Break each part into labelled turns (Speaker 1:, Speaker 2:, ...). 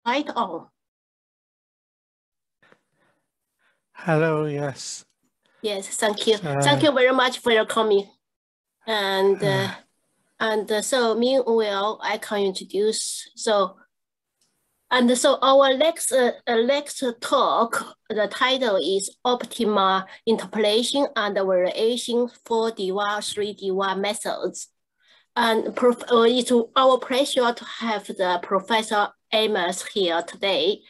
Speaker 1: Right on.
Speaker 2: Hello, yes.
Speaker 1: Yes, thank you. Thank you very much for your coming. And so meanwhile, I can introduce. So our next talk, the title is Optimal Interpolation and Variation for DWA 3D methods. And it's our pleasure to have the Professor Amos here today.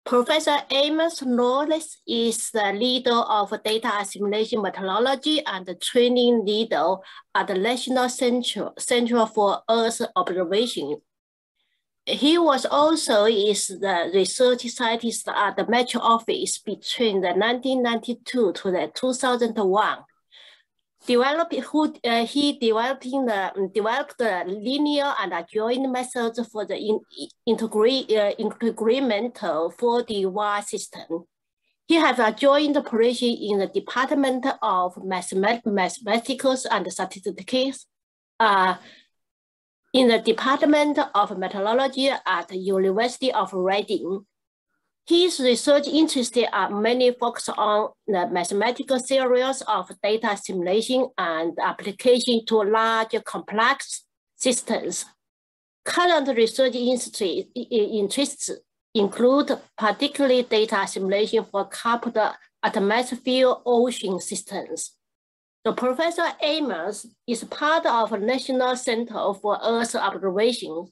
Speaker 1: Professor Amos Knowles is the leader of data assimilation methodology and the training leader at the National Center for Earth Observation. He was also the research scientist at the Metro Office between the 1992 to the 2001. He developed the linear and adjoint methods for the incremental 4D system. He has a joint position in the Department of Mathematics and Statistics, in the Department of Meteorology at the University of Reading. His research interests are mainly focused on the mathematical theories of data assimilation and application to large complex systems. Current research interests include particularly data assimilation for coupled atmosphere ocean systems. So Professor Amos is part of the National Center for Earth Observation,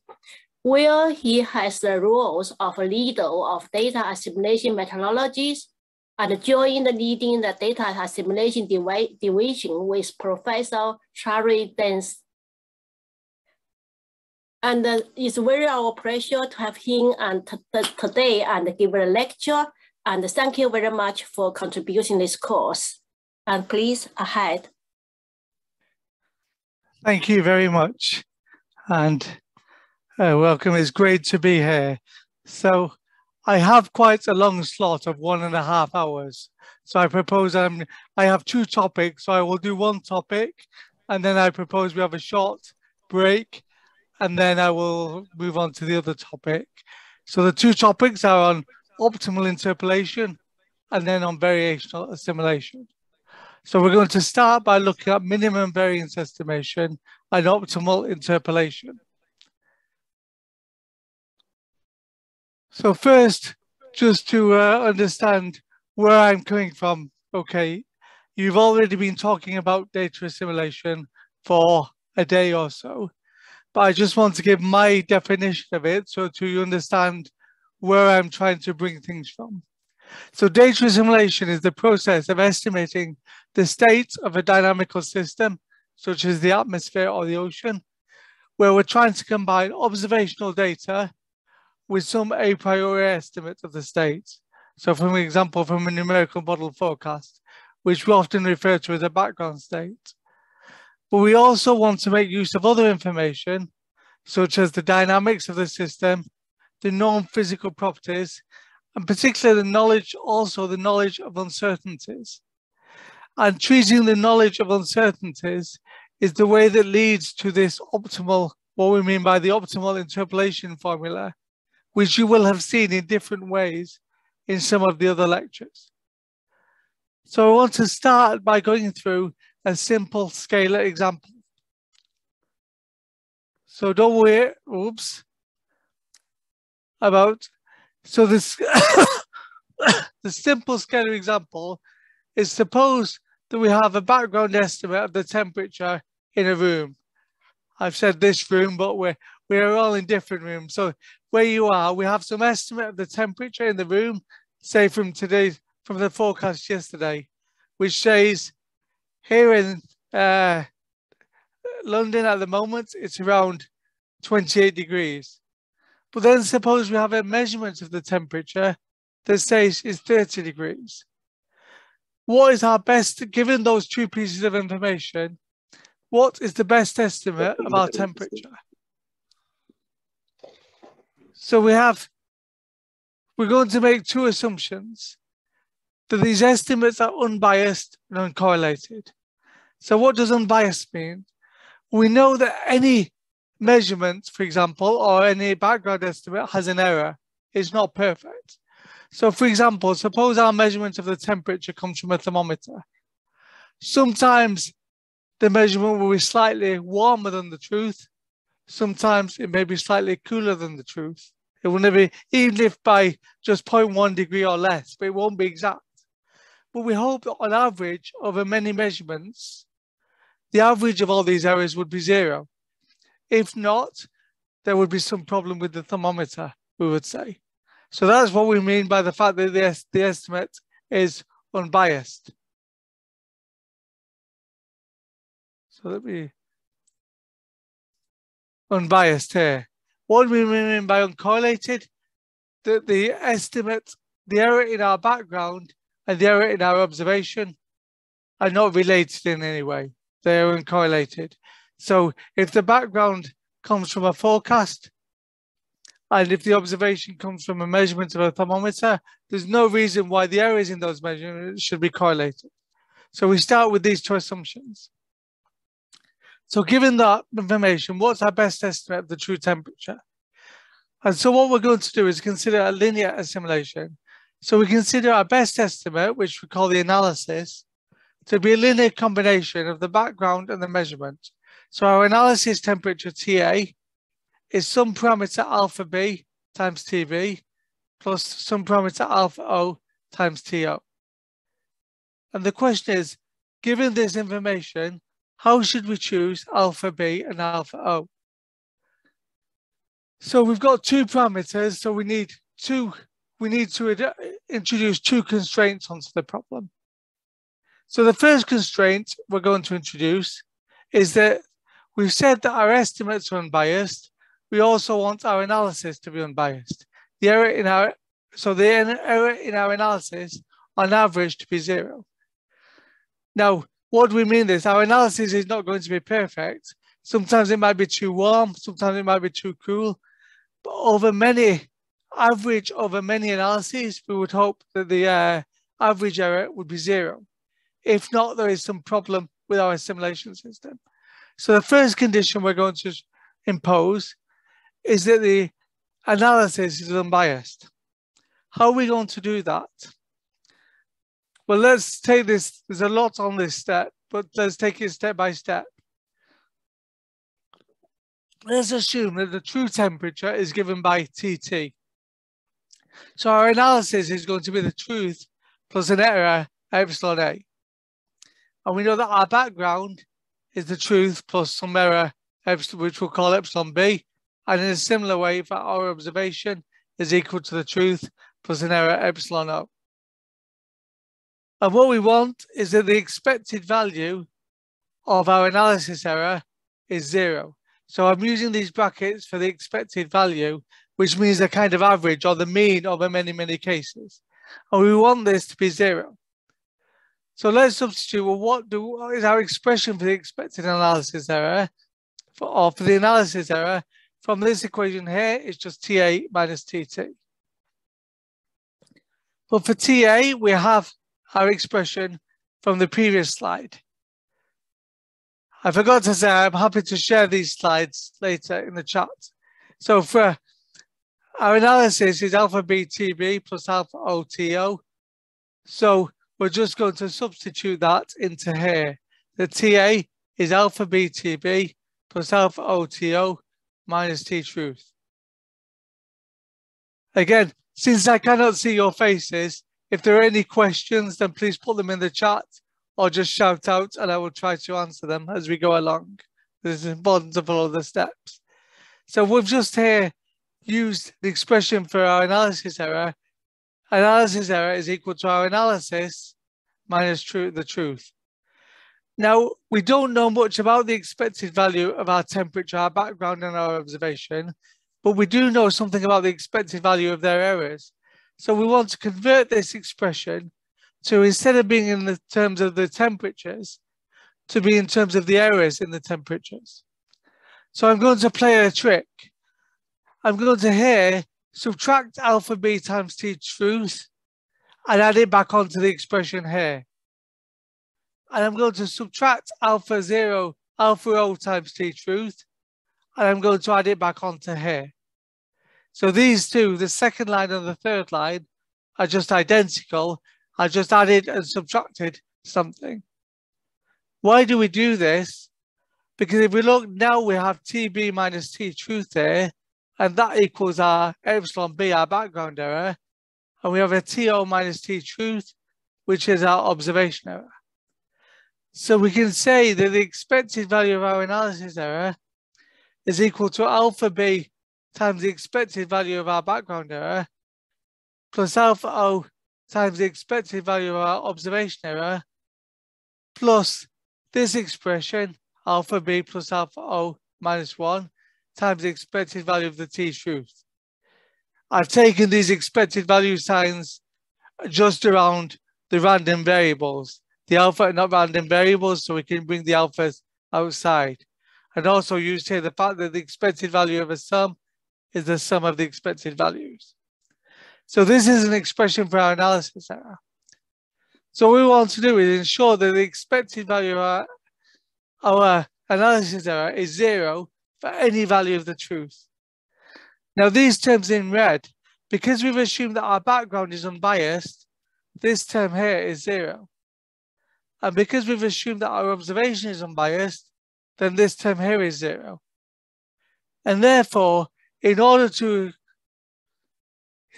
Speaker 1: where he has the roles of leader of data assimilation methodologies and joined leading the data assimilation division with Professor Charlie Dance. And it's very our pleasure to have him today and give a lecture. And thank you very much for contributing this course. And please, ahead.
Speaker 2: Thank you very much. And welcome, it's great to be here. So I have quite a long slot of 1.5 hours. So I propose I have 2 topics, so I will do 1 topic, and then I propose we have a short break, and then I will move on to the other topic. So the 2 topics are on optimal interpolation and then on variational assimilation. So we're going to start by looking at minimum variance estimation and optimal interpolation. So first, just to understand where I'm coming from, okay, you've already been talking about data assimilation for a day or so, but I just want to give my definition of it so to understand where I'm trying to bring things from. So data assimilation is the process of estimating the state of a dynamical system, such as the atmosphere or the ocean, where we're trying to combine observational data with some a priori estimate of the state. So for example, from a numerical model forecast, which we often refer to as a background state. But we also want to make use of other information, such as the dynamics of the system, the non-physical properties, and particularly the knowledge of uncertainties. And treating the knowledge of uncertainties is the way that leads to this optimal, what we mean by the optimal interpolation formula, which you will have seen in different ways in some of the other lectures. So I want to start by going through a simple scalar example. So don't worry, so this the simple scalar example is suppose that we have a background estimate of the temperature in a room. I've said this room, but we're all in different rooms. So where you are, we have some estimate of the temperature in the room, say from the forecast yesterday, which says here in London at the moment, it's around 28 degrees. But then suppose we have a measurement of the temperature that says it's 30 degrees. What is our best, given those 2 pieces of information, what is the best estimate of our temperature? So we're going to make 2 assumptions, that these estimates are unbiased and uncorrelated. So what does unbiased mean? We know that any measurement, for example, or any background estimate has an error. is not perfect. So for example, suppose our measurement of the temperature comes from a thermometer. Sometimes the measurement will be slightly warmer than the truth. Sometimes it may be slightly cooler than the truth. It will never be, even if by just 0.1 degree or less, but it won't be exact. But we hope that on average, over many measurements, the average of all these errors would be 0. If not, there would be some problem with the thermometer, we would say. So that's what we mean by the fact that the estimate is unbiased. So let me unbiased here. What do we mean by uncorrelated? That the estimate, the error in our background and the error in our observation are not related in any way. They are uncorrelated. So if the background comes from a forecast, and if the observation comes from a measurement of a thermometer, there's no reason why the errors in those measurements should be correlated. So we start with these two assumptions. So given that information, what's our best estimate of the true temperature? And so what we're going to do is consider a linear assimilation. So we consider our best estimate, which we call the analysis, to be a linear combination of the background and the measurement. So our analysis temperature TA is some parameter alpha B times TB plus some parameter alpha O times TO. And the question is, given this information, how should we choose alpha B and alpha O? So we've got two parameters, so we need to introduce two constraints onto the problem. So the first constraint we're going to introduce is that we've said that our estimates are unbiased. We also want our analysis to be unbiased. The error in our analysis on average to be 0. Now, what do we mean this? Our analysis is not going to be perfect. Sometimes it might be too warm, sometimes it might be too cool. But over many analyses, we would hope that the average error would be 0. If not, there is some problem with our simulation system. So the first condition we're going to impose is that the analysis is unbiased. How are we going to do that? Well, let's take this. There's a lot on this step, but let's take it step by step. Let's assume that the true temperature is given by TT. So our analysis is going to be the truth plus an error epsilon A. And we know that our background is the truth plus some error, which we'll call epsilon B. And in a similar way, for our observation is equal to the truth plus an error epsilon O. And what we want is that the expected value of our analysis error is 0. So I'm using these brackets for the expected value, which means a kind of average or the mean over many, many cases. And we want this to be 0. So let's substitute, well, what is our expression for the expected analysis error, for the analysis error from this equation here? It's just TA minus TT. But for TA, we have our expression from the previous slide. I forgot to say, I'm happy to share these slides later in the chat. So for our analysis is alpha B TB plus alpha O TO. So we're just going to substitute that into here. The TA is alpha B TB plus alpha O TO minus T truth. Again, since I cannot see your faces, if there are any questions, then please put them in the chat or just shout out and I will try to answer them as we go along. It's important to follow the steps. So we've just here used the expression for our analysis error. Analysis error is equal to our analysis minus the truth. Now, we don't know much about the expected value of our temperature, our background and our observation, but we do know something about the expected value of their errors. So we want to convert this expression to, instead of being in the terms of the temperatures, to be in terms of the errors in the temperatures. So I'm going to play a trick. I'm going to here subtract alpha B times T truth and add it back onto the expression here. And I'm going to subtract alpha O times T truth, and I'm going to add it back onto here. So these two, the second line and the third line, are just identical. I just added and subtracted something. Why do we do this? Because if we look now, we have TB minus T truth here, and that equals our epsilon B, our background error. And we have a TO minus T truth, which is our observation error. So we can say that the expected value of our analysis error is equal to alpha B times the expected value of our background error plus alpha O times the expected value of our observation error plus this expression, alpha B plus alpha O minus 1 times the expected value of the T truth. I've taken these expected value signs just around the random variables. The alpha are not random variables, so we can bring the alphas outside. And also used here the fact that the expected value of a sum is the sum of the expected values. So this is an expression for our analysis error. So what we want to do is ensure that the expected value of our analysis error is 0 for any value of the truth. Now these terms in red, because we've assumed that our background is unbiased, this term here is 0. And because we've assumed that our observation is unbiased, then this term here is 0. And therefore, in order to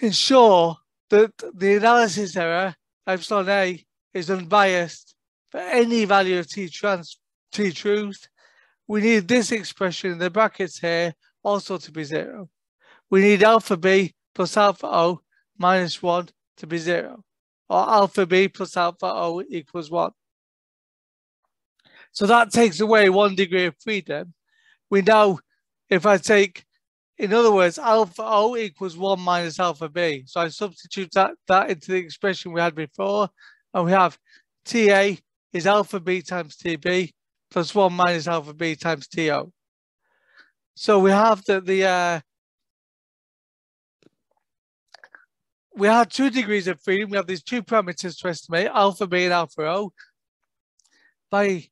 Speaker 2: ensure that the analysis error, epsilon A, is unbiased for any value of T truth, we need this expression in the brackets here also to be 0. We need alpha B plus alpha O minus 1 to be 0, or alpha B plus alpha O equals 1. So that takes away 1 degree of freedom. We now, if I take, in other words, alpha O equals 1 minus alpha B. So I substitute that into the expression we had before, and we have TA is alpha B times TB plus 1 minus alpha B times TO. So we have that we have 2 degrees of freedom. We have these 2 parameters to estimate, alpha B and alpha O. By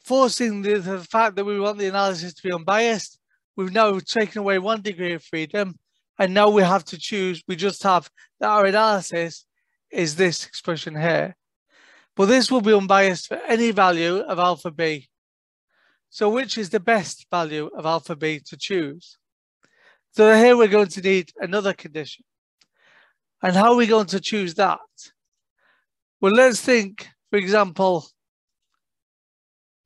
Speaker 2: forcing the fact that we want the analysis to be unbiased, we've now taken away 1 degree of freedom, and now we have to choose. We just have that our analysis is this expression here. But this will be unbiased for any value of alpha B. So which is the best value of alpha B to choose? So here we're going to need another condition. And how are we going to choose that? Well, let's think, for example,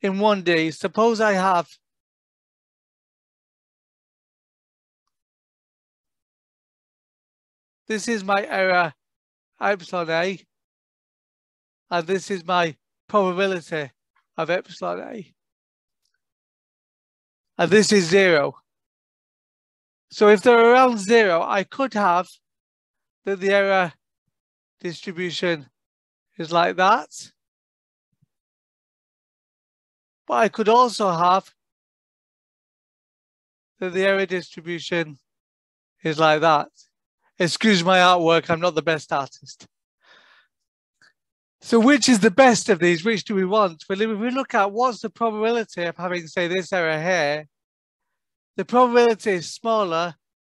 Speaker 2: in 1D, suppose I have this is my error epsilon A, and this is my probability of epsilon A. And this is 0. So if they're around 0, I could have that the error distribution is like that. But I could also have that the error distribution is like that. Excuse my artwork, I'm not the best artist. So which is the best of these? Which do we want? Well, if we look at what's the probability of having, say, this error here, the probability is smaller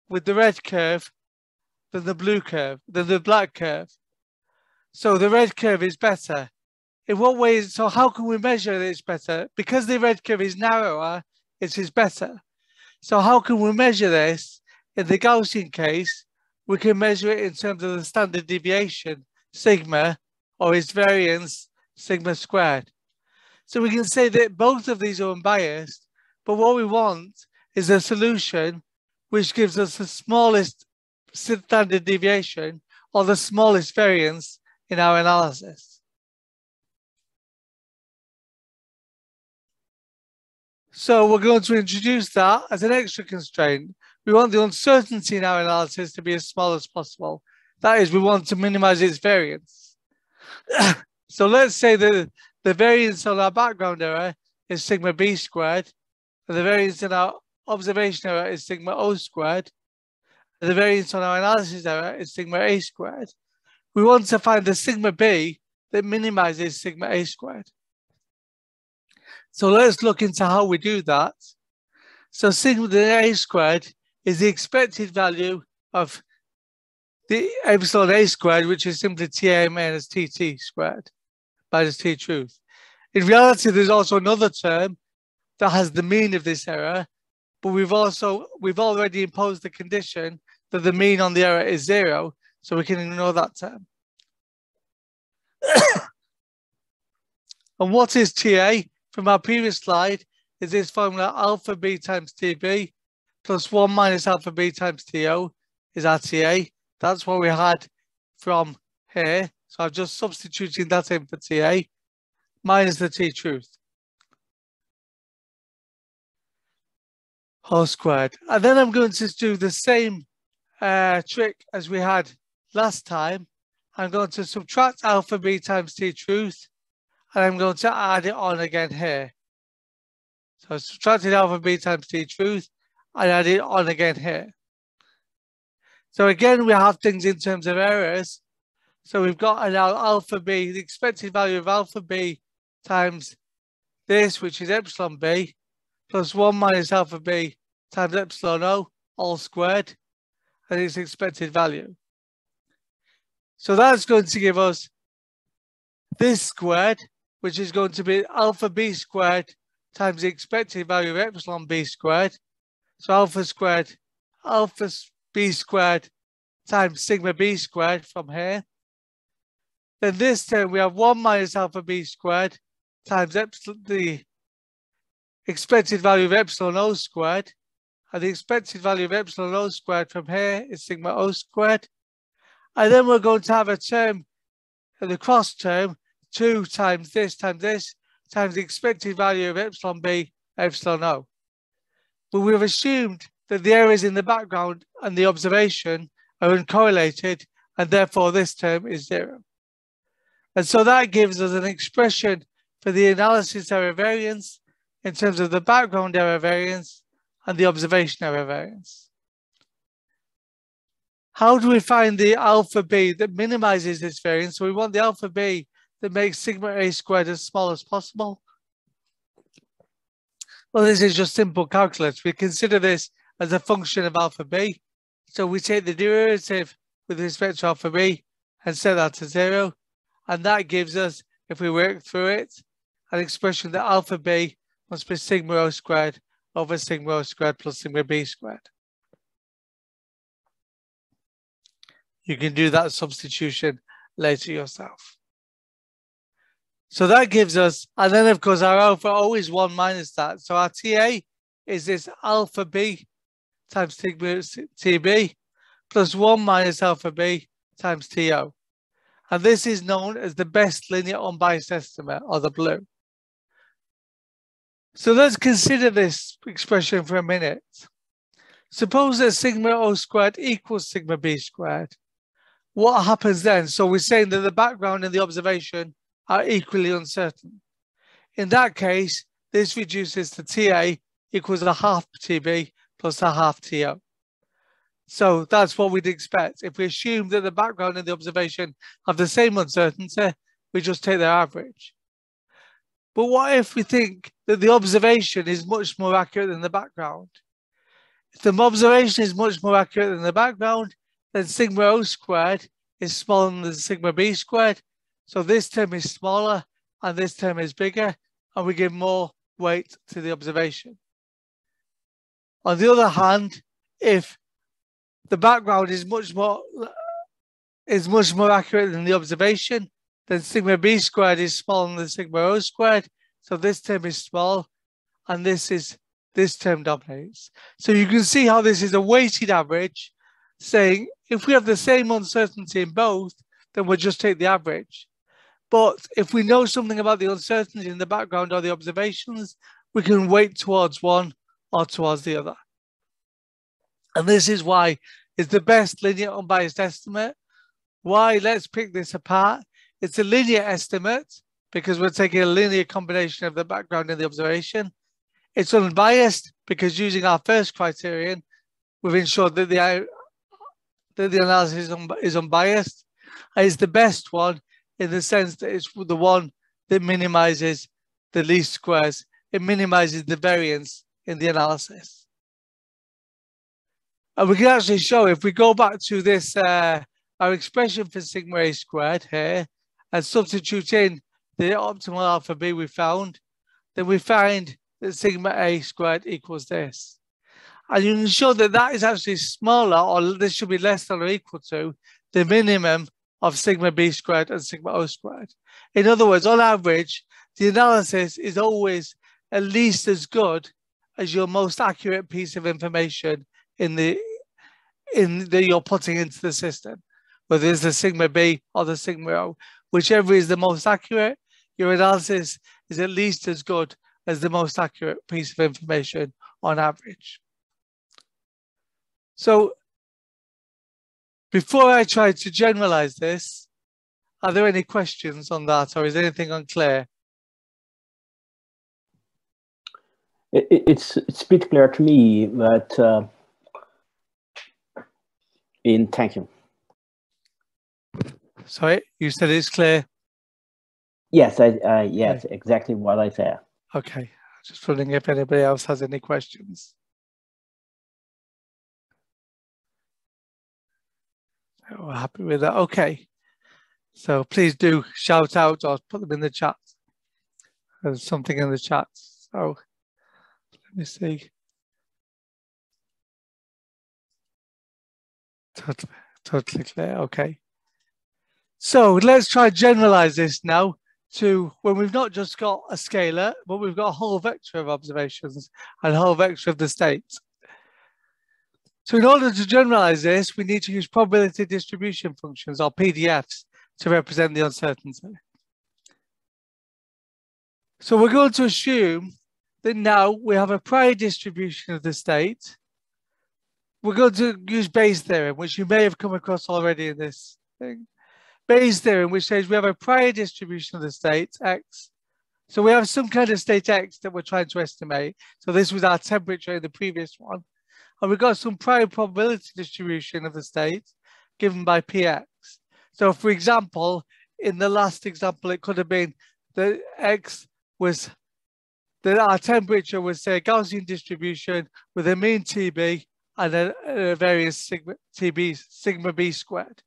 Speaker 2: with the red curve than the blue curve, than the black curve. So the red curve is better. In what way? So how can we measure that it's better? Because the red curve is narrower, it is better. So how can we measure this? In the Gaussian case, we can measure it in terms of the standard deviation, sigma, or its variance, sigma squared. So we can say that both of these are unbiased, but what we want is a solution which gives us the smallest standard deviation or the smallest variance in our analysis. So we're going to introduce that as an extra constraint. We want the uncertainty in our analysis to be as small as possible. That is, we want to minimize its variance. So let's say that the variance on our background error is sigma B squared, and the variance in our observation error is sigma O squared, and the variance on our analysis error is sigma A squared. We want to find the sigma B that minimizes sigma A squared. So let's look into how we do that. So sigma A squared is the expected value of the epsilon A squared, which is simply TA minus TT squared minus T truth. In reality, there's also another term that has the mean of this error, but we've already imposed the condition that the mean on the error is 0, so we can ignore that term. And what is TA? From our previous slide, is this formula alpha b times TB plus 1 minus alpha b times TO is our TA. That's what we had from here. So I'm just substituting that in for TA minus the T truth. Whole squared. And then I'm going to do the same trick as we had last time. I'm going to subtract alpha b times T truth, and I'm going to add it on again here. So I subtracted alpha b times T truth and add it on again here. So again, we have things in terms of errors. So we've got an alpha b, the expected value of alpha b times this, which is epsilon b, plus 1 minus alpha b times epsilon o, all squared, and its expected value. So that's going to give us this squared, which is going to be alpha b squared times the expected value of epsilon b squared. So alpha b squared times sigma b squared from here. Then this term, we have 1 minus alpha b squared times the expected value of epsilon o squared. And the expected value of epsilon o squared from here is sigma o squared. And then we're going to have a term, the cross term, 2 times this times the expected value of epsilon b, epsilon o. But we've assumed that the errors in the background and the observation are uncorrelated, and therefore this term is 0. And so that gives us an expression for the analysis error variance in terms of the background error variance and the observation error variance. How do we find the alpha b that minimizes this variance? So we want the alpha b that makes sigma a squared as small as possible. Well, this is just simple calculus. We consider this as a function of alpha b. So we take the derivative with respect to alpha b and set that to 0. And that gives us, if we work through it, an expression that alpha b must be sigma o squared over sigma o squared plus sigma b squared. You can do that substitution later yourself. So that gives us, and then of course our alpha O is 1 minus that. So our TA is this alpha b times sigma TB plus 1 minus alpha b times TO. And this is known as the best linear unbiased estimate, or the blue. So let's consider this expression for a minute. Suppose that sigma O squared equals sigma b squared. What happens then? So we're saying that the background and the observation are equally uncertain. In that case, this reduces to TA equals a half TB plus a half TO. So that's what we'd expect. If we assume that the background and the observation have the same uncertainty, we just take their average. But what if we think that the observation is much more accurate than the background? If the observation is much more accurate than the background, then sigma O squared is smaller than sigma b squared. So this term is smaller and this term is bigger, and we give more weight to the observation. On the other hand, if the background is much more accurate than the observation, then sigma b squared is smaller than sigma O squared. So this term is small, and this term dominates. So you can see how this is a weighted average, saying if we have the same uncertainty in both, then we'll just take the average. But if we know something about the uncertainty in the background or the observations, we can weight towards one or towards the other. And this is why it's the best linear unbiased estimate. Why? Let's pick this apart. It's a linear estimate because we're taking a linear combination of the background and the observation. It's unbiased because using our first criterion, we've ensured that the analysis is unbiased. And it's the best one in the sense that it's the one that minimizes the least squares. It minimizes the variance in the analysis. And we can actually show, if we go back to this, our expression for sigma A squared here, and substitute in the optimal alpha B we found, then we find that sigma A squared equals this. And you can show that that is actually smaller, or this should be less than or equal to the minimum of sigma B squared and sigma O squared. In other words, on average, the analysis is always at least as good as your most accurate piece of information that you're putting into the system, whether it's the sigma B or the sigma O. Whichever is the most accurate, your analysis is at least as good as the most accurate piece of information on average. So before I try to generalize this, are there any questions on that, or is anything unclear?
Speaker 3: It's a bit clear to me, but thank you.
Speaker 2: Sorry, you said it's clear?
Speaker 3: Yes, yes, okay. Exactly what I said.
Speaker 2: Okay, just wondering if anybody else has any questions. We're happy with that. Okay, so please do shout out or put them in the chat. There's something in the chat. So let me see. Totally clear. Okay. So let's try to generalize this now to when we've not just got a scalar, but we've got a whole vector of observations and a whole vector of the states. So in order to generalize this, we need to use probability distribution functions, or PDFs, to represent the uncertainty. So we're going to assume that now we have a prior distribution of the state. We're going to use Bayes' theorem, which you may have come across already in this thing. Bayes' theorem, which says we have a prior distribution of the state, X. So we have some kind of state X that we're trying to estimate. So this was our temperature in the previous one. And we've got some prior probability distribution of the state given by Px. So for example, in the last example, it could have been that X was, that our temperature was, say, a Gaussian distribution with a mean TB and a variance sigma B squared.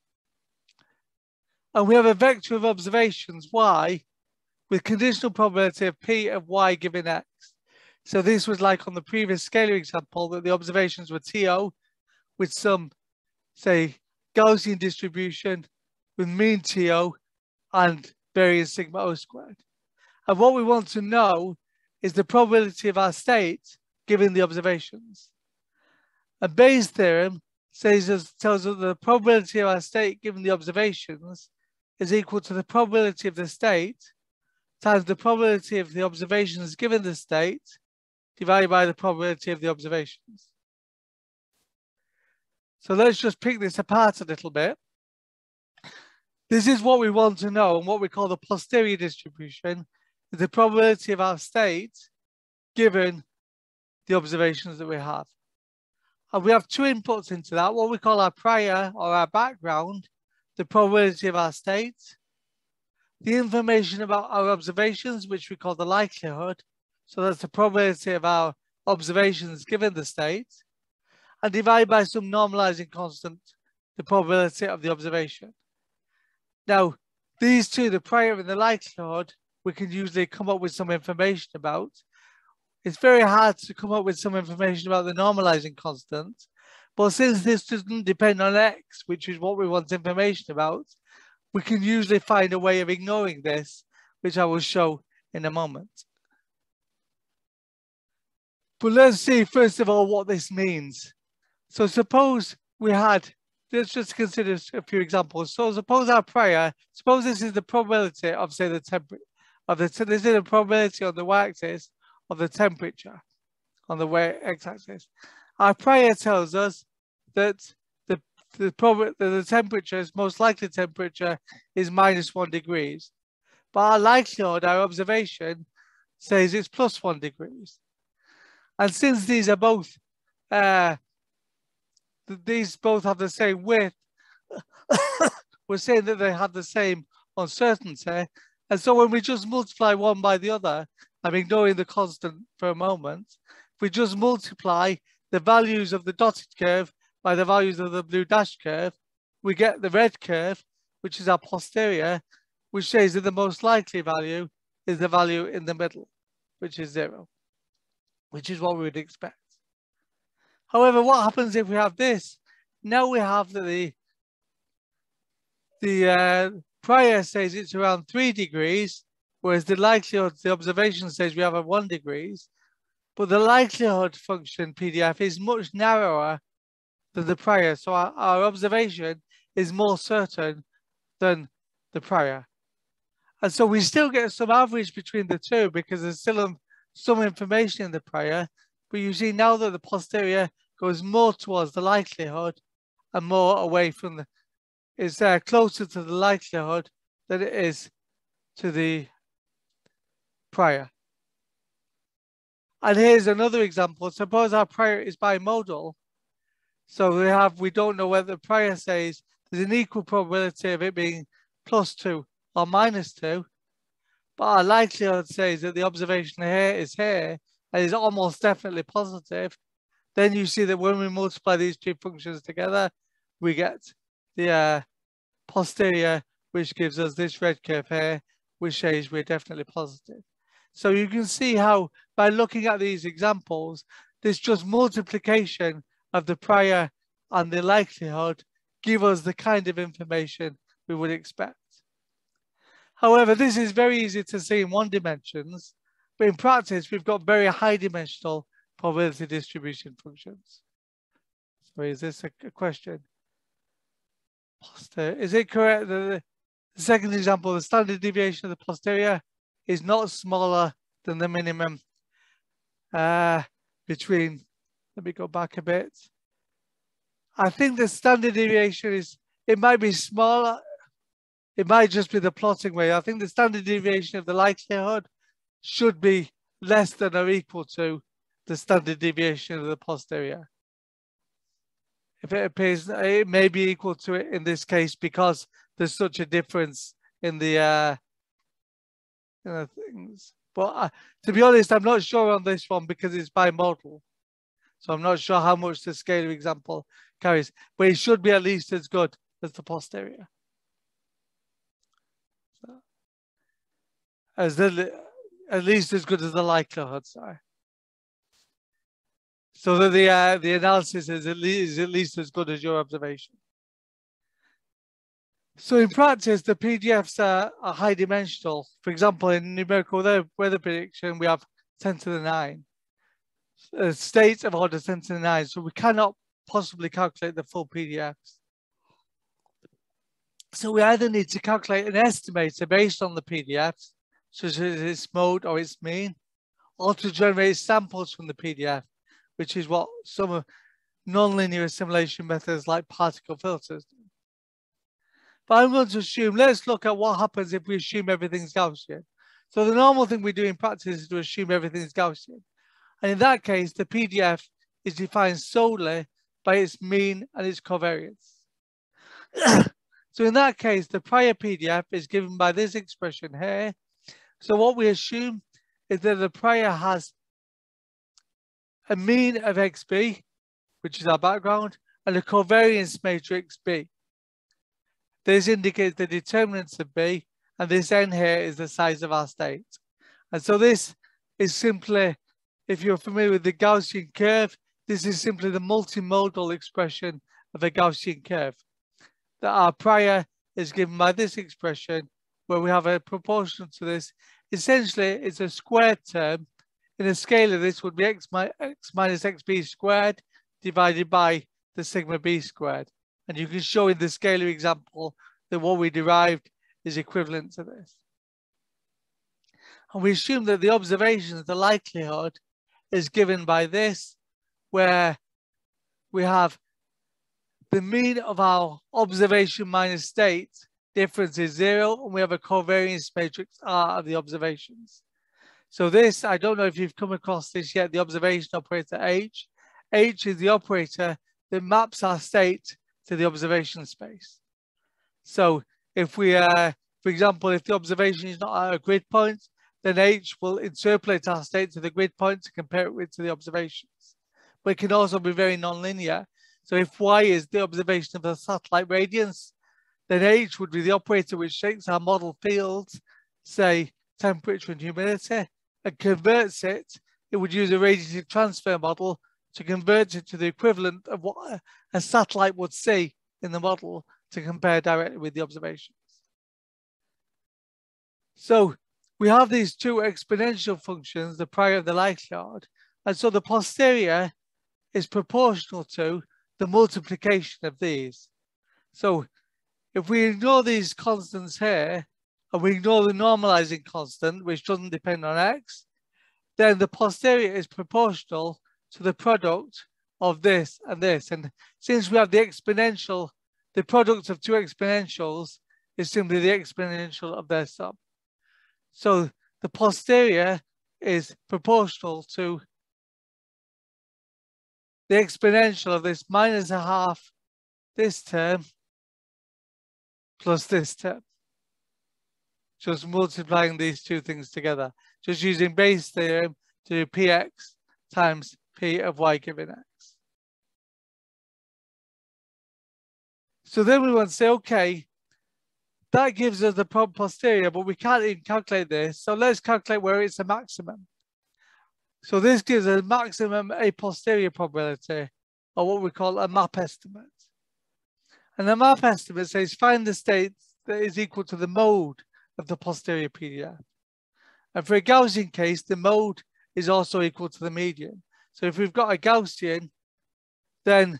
Speaker 2: And we have a vector of observations, Y, with conditional probability of P of Y given X. So this was like on the previous scalar example, that the observations were TO with some, say, Gaussian distribution with mean TO and variance sigma O squared. And what we want to know is the probability of our state given the observations. And Bayes' theorem tells us that the probability of our state given the observations is equal to the probability of the state times the probability of the observations given the state divided by the probability of the observations. So let's just pick this apart a little bit. This is what we want to know, and what we call the posterior distribution is the probability of our state given the observations that we have. And we have two inputs into that, what we call our prior or our background, the probability of our state, the information about our observations, which we call the likelihood. So that's the probability of our observations given the state, and divide by some normalizing constant, the probability of the observation. Now, these two, the prior and the likelihood, we can usually come up with some information about. It's very hard to come up with some information about the normalizing constant, but since this doesn't depend on X, which is what we want information about, we can usually find a way of ignoring this, which I will show in a moment. But let's see, first of all, what this means. So suppose we had, let's just consider a few examples. So suppose our prior, suppose this is the probability of, say, the temperature, this is the probability on the y-axis of the temperature on the x-axis. Our prior tells us that the temperature, is most likely temperature, is -1 degrees. But our likelihood, our observation, says it's +1 degrees. And since these are both, these both have the same width, we're saying that they have the same uncertainty. And so when we just multiply one by the other, I'm ignoring the constant for a moment, if we just multiply the values of the dotted curve by the values of the blue dash curve, we get the red curve, which is our posterior, which says that the most likely value is the value in the middle, which is 0, which is what we would expect. However, what happens if we have this? Now we have that the prior says it's around 3 degrees, whereas the likelihood, the observation says we have at 1 degrees, but the likelihood function PDF is much narrower than the prior. So our observation is more certain than the prior. And so we still get some average between the two because there's still some information in the prior, but you see now that the posterior goes more towards the likelihood and more away from the, is closer to the likelihood than it is to the prior. And here's another example. Suppose our prior is bimodal. So we don't know whether the prior says there's an equal probability of it being +2 or -2, but our likelihood says that the observation here and is almost definitely positive. Then you see that when we multiply these two functions together, we get the posterior, which gives us this red curve here, which says we're definitely positive. So you can see how by looking at these examples, this just multiplication of the prior and the likelihood give us the kind of information we would expect. However, this is very easy to see in one dimensions, but in practice, we've got very high dimensional probability distribution functions. So is this a question? Is it correct that the second example, the standard deviation of the posterior is not smaller than the minimum between, let me go back a bit. I think the standard deviation is, it might be smaller, it might just be the plotting way. I think the standard deviation of the likelihood should be less than or equal to the standard deviation of the posterior. If it appears, it may be equal to it in this case because there's such a difference in the things. But to be honest, I'm not sure on this one because it's bimodal. So I'm not sure how much the scalar example carries, but it should be at least as good as the posterior. So, at least as good as the likelihood, sorry. So that the analysis is at least as good as your observation. So in practice, the PDFs are high dimensional. For example, in numerical weather prediction, we have 10 to the 9. States of order 10 to the 9. So we cannot possibly calculate the full PDFs. So we either need to calculate an estimator based on the PDFs, such as its mode or its mean, or to generate samples from the PDF, which is what some nonlinear assimilation methods like particle filters do. But I'm going to assume, let's look at what happens if we assume everything's Gaussian. So the normal thing we do in practice is to assume everything's Gaussian. And in that case, the PDF is defined solely by its mean and its covariance. So in that case, the prior PDF is given by this expression here. So what we assume is that the prior has a mean of XB, which is our background, and a covariance matrix B. This indicates the determinants of B, and this N here is the size of our state. And so this is simply, if you're familiar with the Gaussian curve, this is simply the multimodal expression of a Gaussian curve. That our prior is given by this expression, where we have a proportional to this. Essentially, it's a squared term. In a scalar, this would be x minus xb squared divided by the sigma b squared. And you can show in the scalar example that what we derived is equivalent to this. And we assume that the observation of the likelihood is given by this, where we have the mean of our observation minus state difference is 0, and we have a covariance matrix R of the observations. So this, I don't know if you've come across this yet, the observation operator H. H is the operator that maps our state to the observation space. So if we, for example, if the observation is not at a grid point, then H will interpolate our state to the grid point to compare it with to the observations. But it can also be very nonlinear. So if y is the observation of the satellite radiance, then h would be the operator which takes our model fields, say temperature and humidity, and converts it. It would use a radiative transfer model to convert it to the equivalent of what a satellite would see in the model to compare directly with the observations. So we have these two exponential functions, the prior and the likelihood, and so the posterior is proportional to the multiplication of these. So if we ignore these constants here, and we ignore the normalizing constant, which doesn't depend on x, then the posterior is proportional to the product of this and this. And since we have the exponential, the product of two exponentials is simply the exponential of their sum. So the posterior is proportional to the exponential of this minus a half this term plus this term. Just multiplying these two things together. Just using Bayes' theorem to do px times p of y given x. So then we want to say, okay, that gives us the posterior, but we can't even calculate this. So let's calculate where it's a maximum. So this gives us maximum a posterior probability, or what we call a map estimate. And the map estimate says find the state that is equal to the mode of the posterior PDF. And for a Gaussian case, the mode is also equal to the median. So if we've got a Gaussian, then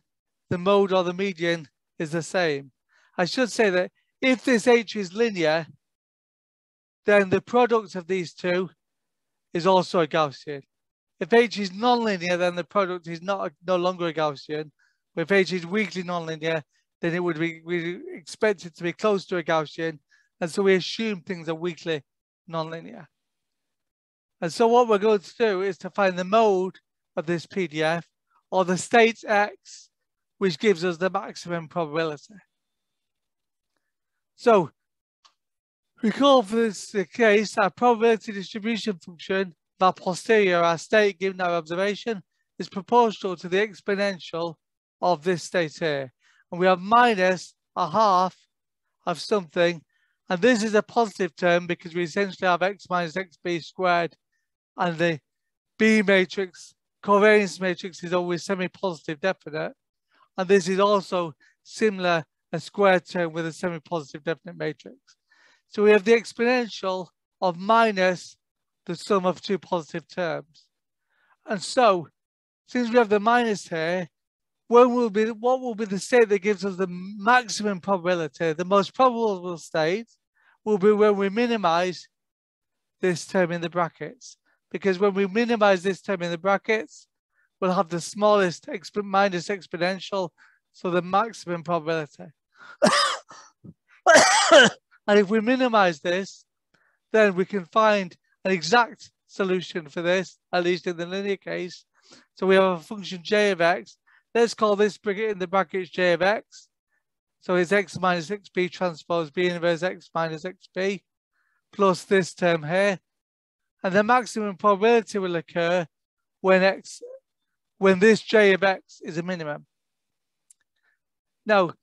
Speaker 2: the mode or the median is the same. I should say that if this h is linear, then the product of these two is also a Gaussian. If h is nonlinear, then the product is no longer a Gaussian. But if h is weakly nonlinear, then it would be, we expect it to be close to a Gaussian. And so we assume things are weakly nonlinear. And so what we're going to do is to find the mode of this PDF, or the state x, which gives us the maximum probability. So we call for this case our probability distribution function, our posterior, our state given our observation, is proportional to the exponential of this state here. And we have minus a half of something. And this is a positive term because we essentially have x minus xb squared. And the B matrix, covariance matrix, is always semi-positive definite. And this is also similar, a squared term with a semi-positive definite matrix. So we have the exponential of minus the sum of two positive terms. And so, since we have the minus here, what will be the state that gives us the maximum probability? The most probable state will be when we minimize this term in the brackets. Because when we minimize this term in the brackets, we'll have the smallest minus exponential, so the maximum probability. And if we minimize this, then we can find an exact solution for this, at least in the linear case. So we have a function j of x. Let's call this in the brackets j of x. So it's x minus xb transpose b inverse x minus xb plus this term here. And the maximum probability will occur when this j of x is a minimum. Now,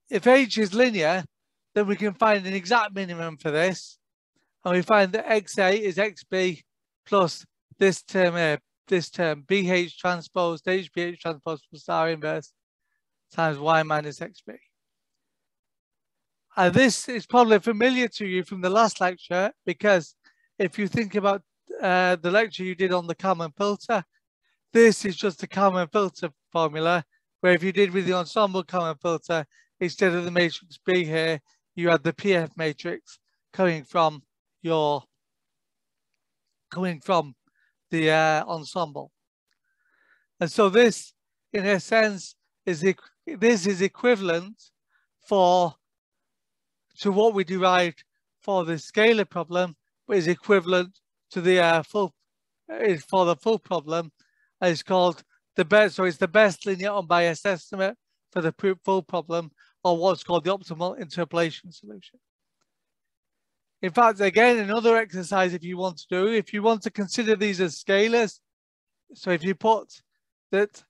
Speaker 2: if h is linear, then we can find an exact minimum for this. And we find that xa is xb plus this term here, this term bh transpose hbh transpose plus r inverse times y minus xb. And this is probably familiar to you from the last lecture, because if you think about the lecture you did on the Kalman filter, this is just a Kalman filter formula, where if you did with the ensemble Kalman filter, instead of the matrix B here, you had the PF matrix coming from the ensemble. And so this, in a sense, is equivalent to what we derived for the scalar problem, but is equivalent to the full problem. And it's called the best. So it's the best linear unbiased estimate for the full problem, or what's called the optimal interpolation solution. In fact, again, another exercise if you want to consider these as scalars, So if you put that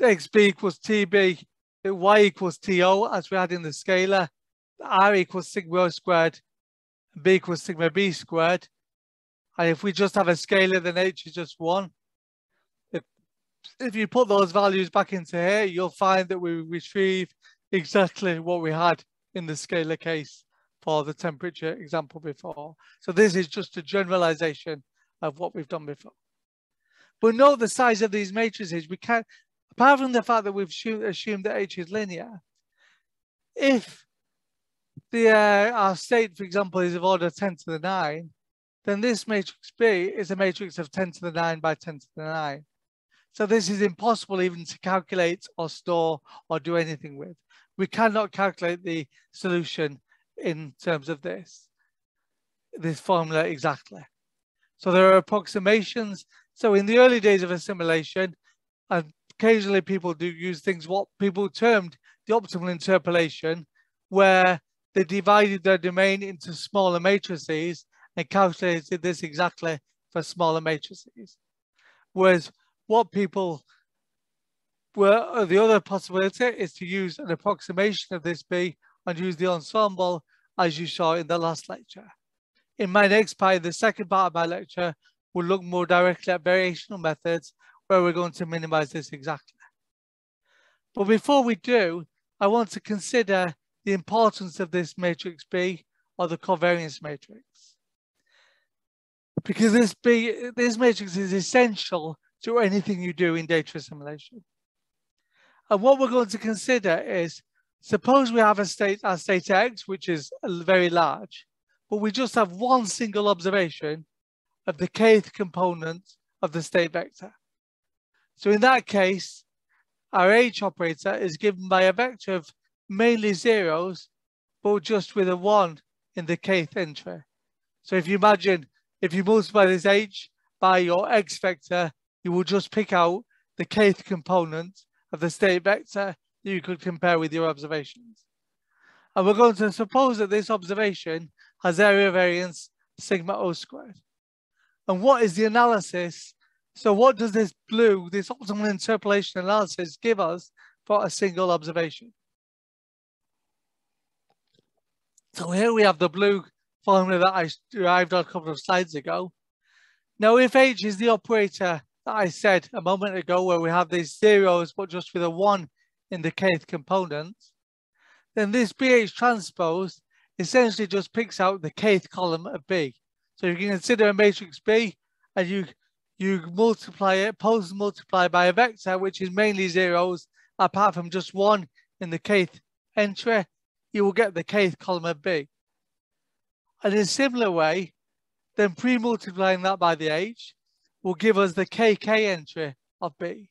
Speaker 2: xb equals tb, that y equals to, as we had in the scalar, r equals sigma o squared, b equals sigma b squared, and if we just have a scalar, then h is just 1. If you put those values back into here, you'll find that we retrieve exactly what we had in the scalar case for the temperature example before. So this is just a generalization of what we've done before. But note the size of these matrices. We can't, apart from the fact that we've assumed that H is linear, if our state, for example, is of order 10 to the 9, then this matrix B is a matrix of 10 to the 9 by 10 to the 9. So this is impossible even to calculate or store or do anything with. We cannot calculate the solution in terms of this formula exactly. So there are approximations. So in the early days of assimilation, and occasionally people do use things what people termed the optimal interpolation, where they divided their domain into smaller matrices and calculated this exactly for smaller matrices. Whereas what people were, the other possibility is to use an approximation of this B and use the ensemble as you saw in the last lecture. In my next part, the second part of my lecture, we'll look more directly at variational methods where we're going to minimize this exactly. But before we do, I want to consider the importance of this matrix B or the covariance matrix. Because this matrix is essential to anything you do in data assimilation. And what we're going to consider is, suppose we have a state, our state X, which is very large, but we just have one single observation of the kth component of the state vector. So in that case, our H operator is given by a vector of mainly zeros, but just with a 1 in the kth entry. So if you imagine, if you multiply this H by your X vector, you will just pick out the kth component of the state vector that you could compare with your observations. And we're going to suppose that this observation has area variance sigma O squared. And what is the analysis? So what does this blue, this optimal interpolation analysis give us for a single observation? So here we have the blue formula that I derived a couple of slides ago. Now, if H is the operator that I said a moment ago, where we have these zeros, but just with a 1 in the kth component, then this BH transpose essentially just picks out the kth column of B. So you can consider a matrix B, and you multiply it, post-multiply by a vector, which is mainly zeros, apart from just 1 in the kth entry, you will get the kth column of B. And in a similar way, then pre-multiplying that by the H will give us the KK entry of B.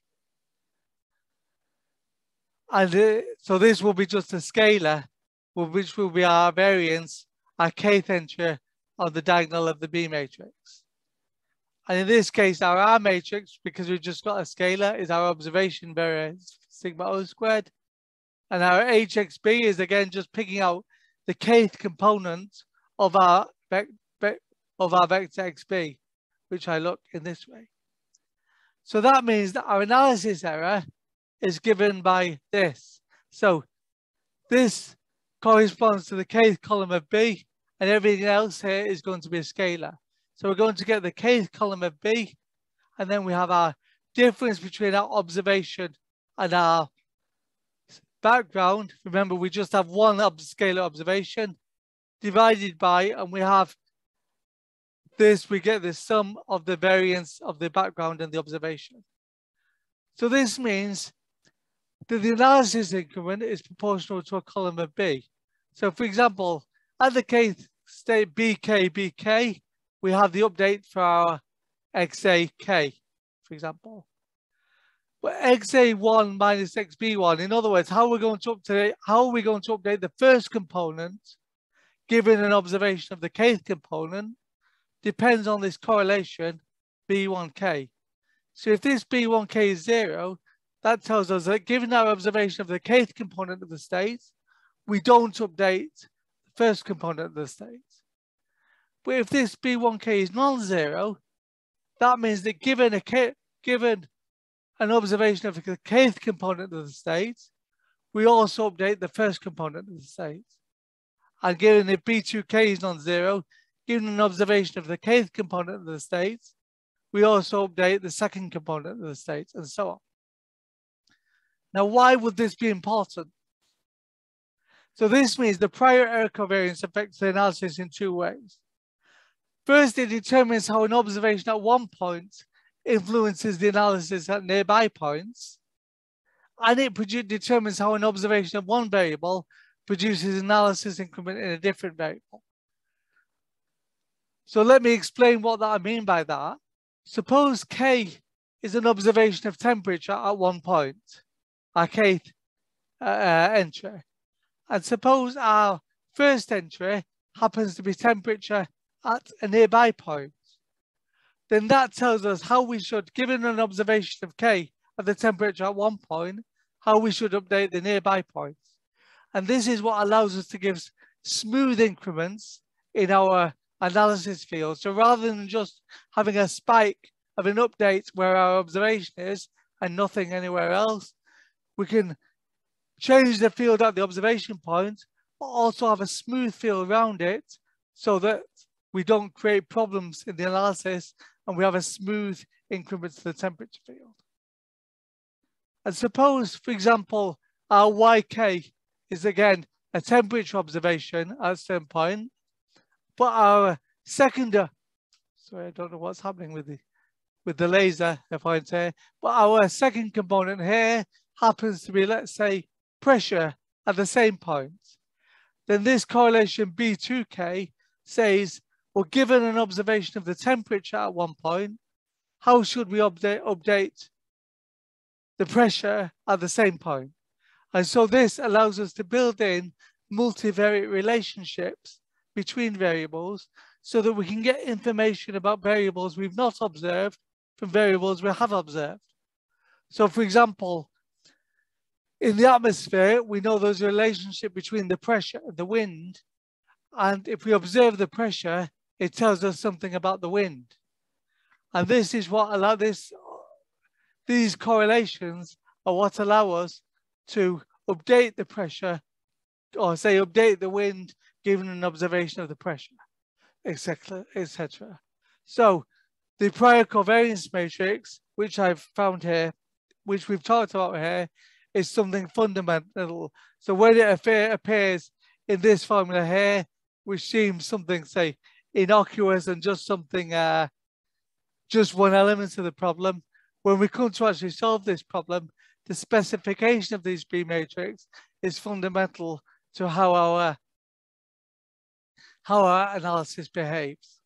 Speaker 2: And so this will be just a scalar, which will be our variance, our kth entry on the diagonal of the B matrix. And in this case, our R matrix, because we've just got a scalar, is our observation variance sigma O squared. And our HXB is again just picking out the kth component of our vector XB, which I look in this way. So that means that our analysis error is given by this. So this corresponds to the kth column of B, and everything else here is going to be a scalar. So we're going to get the kth column of B, and then we have our difference between our observation and our background. Remember, we just have one scalar observation divided by, and we have this, we get the sum of the variance of the background and the observation. So this means that the analysis increment is proportional to a column of B. So for example, at the kth state BK, we have the update for our XAK, for example. But XA1 minus XB1, in other words, how are we going to update the first component given an observation of the kth component depends on this correlation B1K. So if this B1K is 0, that tells us that given our observation of the kth component of the state, we don't update the first component of the state. But if this B1K is non-zero, that means that given given an observation of the kth component of the state, we also update the first component of the state. And given if B2K is non-zero, given an observation of the kth component of the state, we also update the second component of the state, and so on. Now, why would this be important? So this means the prior error covariance affects the analysis in two ways. First, it determines how an observation at one point influences the analysis at nearby points, and it determines how an observation of one variable produces analysis increment in a different variable. So let me explain what I mean by that. Suppose K is an observation of temperature at one point, our kth entry. And suppose our first entry happens to be temperature at a nearby point. Then that tells us how we should, given an observation of K at the temperature at one point, how we should update the nearby points. And this is what allows us to give smooth increments in our analysis field. So rather than just having a spike of an update where our observation is and nothing anywhere else, we can change the field at the observation point, but also have a smooth field around it so that we don't create problems in the analysis and we have a smooth increment to the temperature field. And suppose, for example, our YK is again a temperature observation at a certain point, but our second, sorry, I don't know what's happening with the laser, if I say, but our second component here happens to be, let's say, pressure at the same point. Then this correlation B2K says, well, given an observation of the temperature at one point, how should we update the pressure at the same point? And so this allows us to build in multivariate relationships between variables so that we can get information about variables we've not observed from variables we have observed. So for example, in the atmosphere, we know there's a relationship between the pressure and the wind. And if we observe the pressure, it tells us something about the wind. And this is what allow these correlations are what allow us to update the pressure, or say update the wind given an observation of the pressure, etc., etc. So the prior covariance matrix, which I've found here, which we've talked about here, is something fundamental. So when it appears in this formula here, which seems something, say, innocuous and just something, just one element of the problem, when we come to actually solve this problem, the specification of these B matrix is fundamental to how our analysis behaves.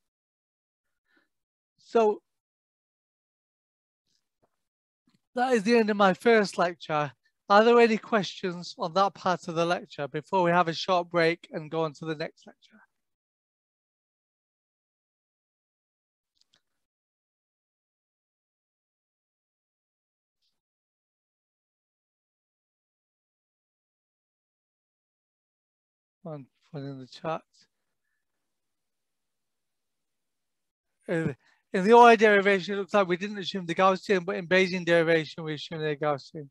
Speaker 2: So that is the end of my first lecture. Are there any questions on that part of the lecture before we have a short break and go on to the next lecture? One in the chat. In the OI derivation, it looks like we didn't assume the Gaussian, but in Bayesian derivation, we assume the Gaussian.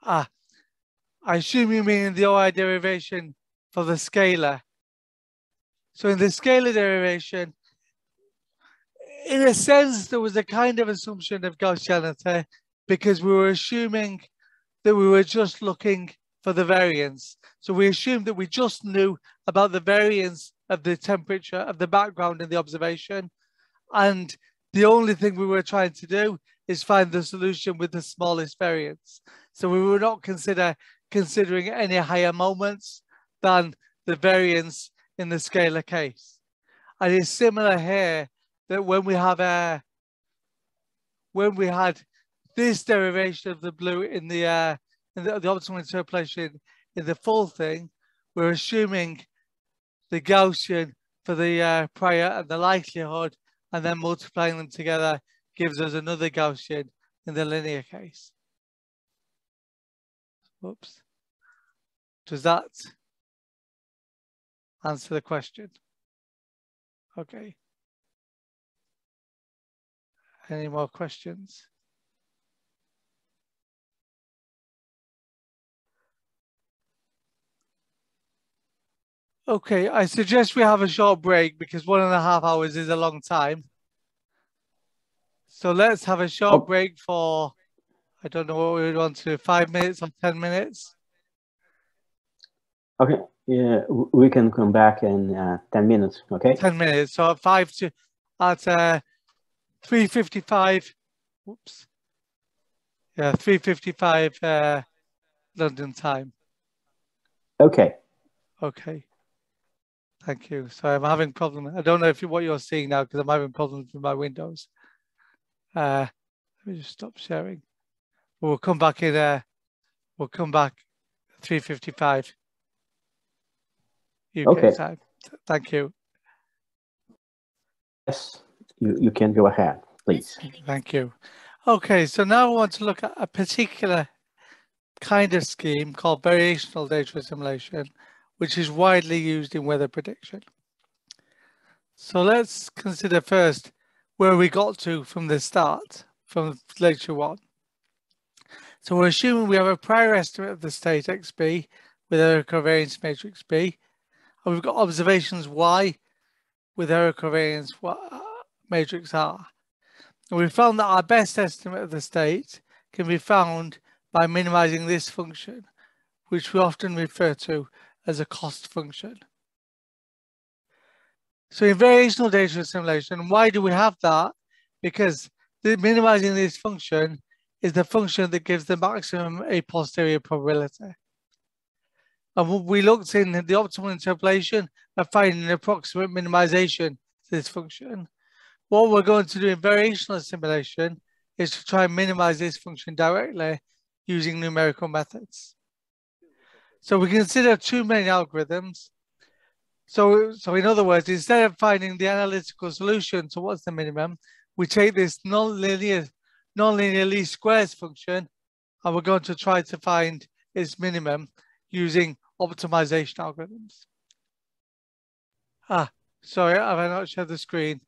Speaker 2: I assume you mean in the OI derivation for the scalar. So in the scalar derivation, in a sense, there was a kind of assumption of Gaussianity because we were assuming that we were just looking for the variance. So we assumed that we just knew about the variance of the temperature of the background in the observation. And the only thing we were trying to do is find the solution with the smallest variance. So we were not considering any higher moments than the variance in the scalar case. And it's similar here that when we had this derivation of the blue in the optimal interpolation in the full thing, we're assuming the Gaussian for the prior and the likelihood, and then multiplying them together gives us another Gaussian in the linear case. Whoops. Does that answer the question? Okay. Any more questions? Okay, I suggest we have a short break because 1.5 hours is a long time. So let's have a short break for, I don't know what we want to do, 5 minutes or 10 minutes.
Speaker 3: Okay, yeah, we can come back in 10 minutes, okay?
Speaker 2: 10 minutes, so at 3:55, whoops. Yeah, 3:55 London time.
Speaker 3: Okay.
Speaker 2: Okay. Thank you. So I'm having problems. I don't know if what you're seeing now because I'm having problems with my Windows. Let me just stop sharing. We'll come back in. We'll come back 3:55 UK time. Thank you.
Speaker 3: Yes, you can go ahead, please.
Speaker 2: Thank you. Okay, so now I want to look at a particular kind of scheme called variational data assimilation, which is widely used in weather prediction. So let's consider first where we got to from the start, from lecture 1. So we're assuming we have a prior estimate of the state XB with error covariance matrix B, and we've got observations Y with error covariance matrix R. And we found that our best estimate of the state can be found by minimizing this function, which we often refer to as a cost function. So in variational data assimilation, why do we have that? Because minimizing this function is the function that gives the maximum a posterior probability. And we looked in the optimal interpolation of finding an approximate minimization to this function. What we're going to do in variational assimilation is to try and minimize this function directly using numerical methods. So we consider two main algorithms. So in other words, instead of finding the analytical solution to what's the minimum, we take this nonlinear least squares function, and we're going to try to find its minimum using optimization algorithms. Sorry, have I not shared the screen?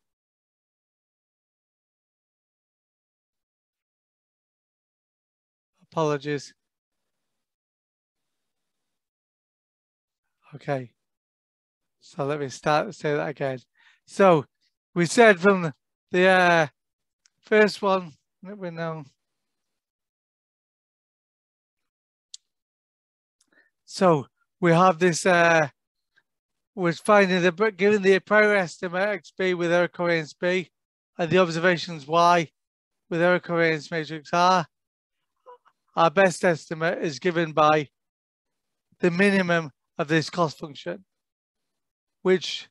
Speaker 2: Apologies. Okay. So let me say that again. So we said from the first one that we know. So we have this, we're finding given the prior estimate XB with error covariance B and the observations Y with error covariance matrix R, our best estimate is given by the minimum of this cost function, which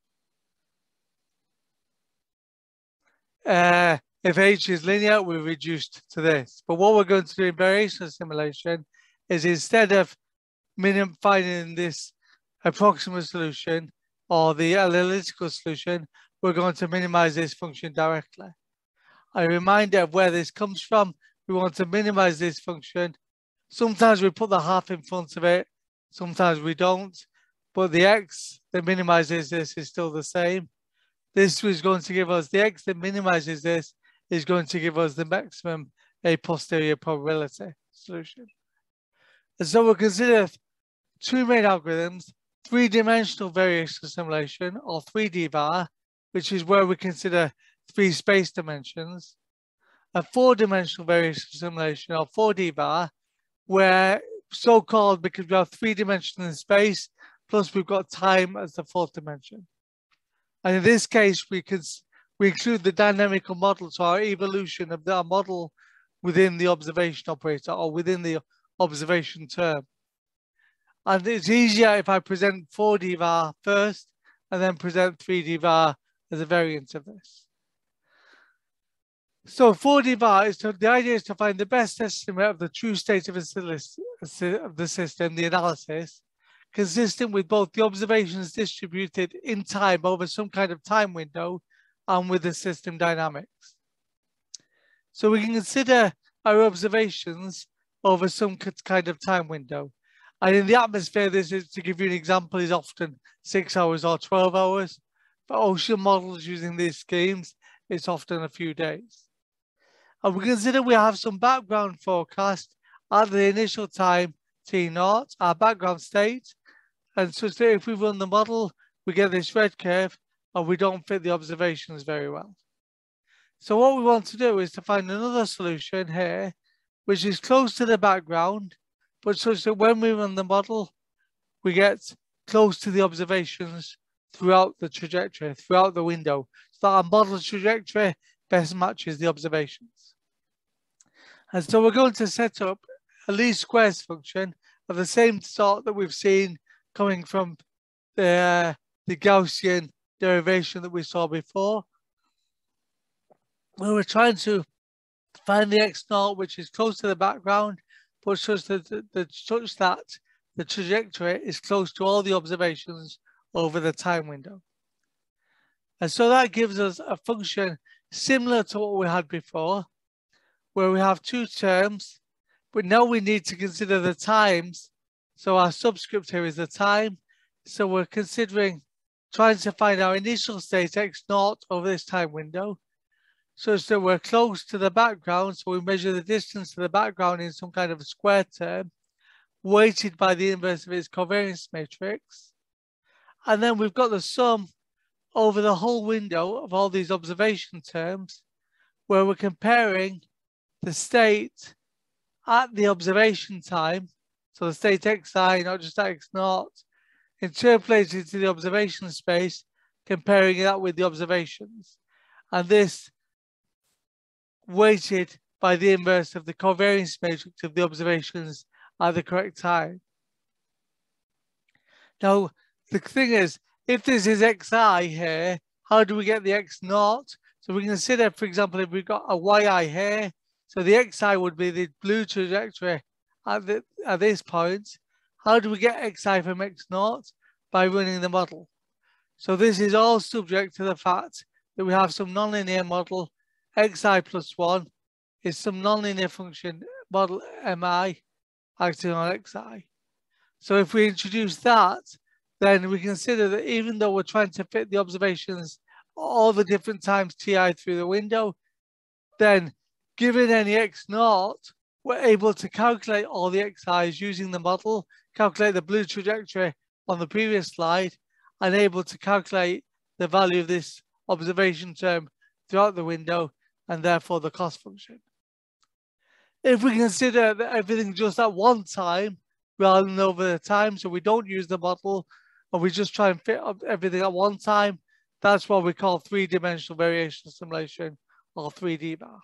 Speaker 2: if H is linear, we're reduced to this. But what we're going to do in variational assimilation is instead of finding this approximate solution or the analytical solution, we're going to minimize this function directly. A reminder of where this comes from. We want to minimize this function. Sometimes we put the half in front of it, sometimes we don't, but the x that minimizes this is still the same. This is going to give us, the x that minimizes this is going to give us the maximum a posterior probability solution. And so we'll consider two main algorithms, three-dimensional variational assimilation, or 3D-VAR, which is where we consider three space dimensions, a four-dimensional variational assimilation, or 4D-VAR, where so-called because we have 3 dimensions in space, plus we've got time as the fourth dimension. And in this case, we include the dynamical model, so our evolution of our model within the observation operator or within the observation term. And it's easier if I present 4D VAR first and then present 3D VAR as a variant of this. So 4D VAR is the idea is to find the best estimate of the true state of the system, the analysis, consistent with both the observations distributed in time over some kind of time window and with the system dynamics. So we can consider our observations over some kind of time window. And in the atmosphere, this is, to give you an example, is often 6 hours or 12 hours. For ocean models using these schemes, it's often a few days. And we consider we have some background forecast at the initial time T0, our background state, And so if we run the model, we get this red curve, and we don't fit the observations very well. So what we want to do is to find another solution here, which is close to the background, but such that when we run the model, we get close to the observations throughout the trajectory, throughout the window. So our model trajectory best matches the observations. And so we're going to set up a least squares function of the same sort that we've seen coming from the Gaussian derivation that we saw before, where we're trying to find the x0, which is close to the background, but such that the trajectory is close to all the observations over the time window. And so that gives us a function similar to what we had before, where we have two terms, but now we need to consider the times. So our subscript here is the time. So we're considering trying to find our initial state x0 over this time window, such that we're close to the background. So we measure the distance to the background in some kind of a square term, weighted by the inverse of its covariance matrix. And then we've got the sum over the whole window of all these observation terms, where we're comparing the state at the observation time, so the state xi, not just x0, interpolated to the observation space, comparing that with the observations. And this weighted by the inverse of the covariance matrix of the observations at the correct time. Now, the thing is, if this is xi here, how do we get the x0? So we can consider, for example, if we've got a yi here, so the xi would be the blue trajectory at this point. How do we get xi from x0? By running the model. So this is all subject to the fact that we have some nonlinear model, xi plus 1 is some nonlinear function model mi acting on xi. So if we introduce that, then we consider that even though we're trying to fit the observations all the different times ti through the window, then given any x0, we're able to calculate all the xi's using the model, calculate the blue trajectory on the previous slide, and able to calculate the value of this observation term throughout the window, and therefore the cost function. If we consider that everything just at one time rather than over the time, so we don't use the model, and we just try and fit up everything at one time, that's what we call three-dimensional variational simulation, or 3D bar.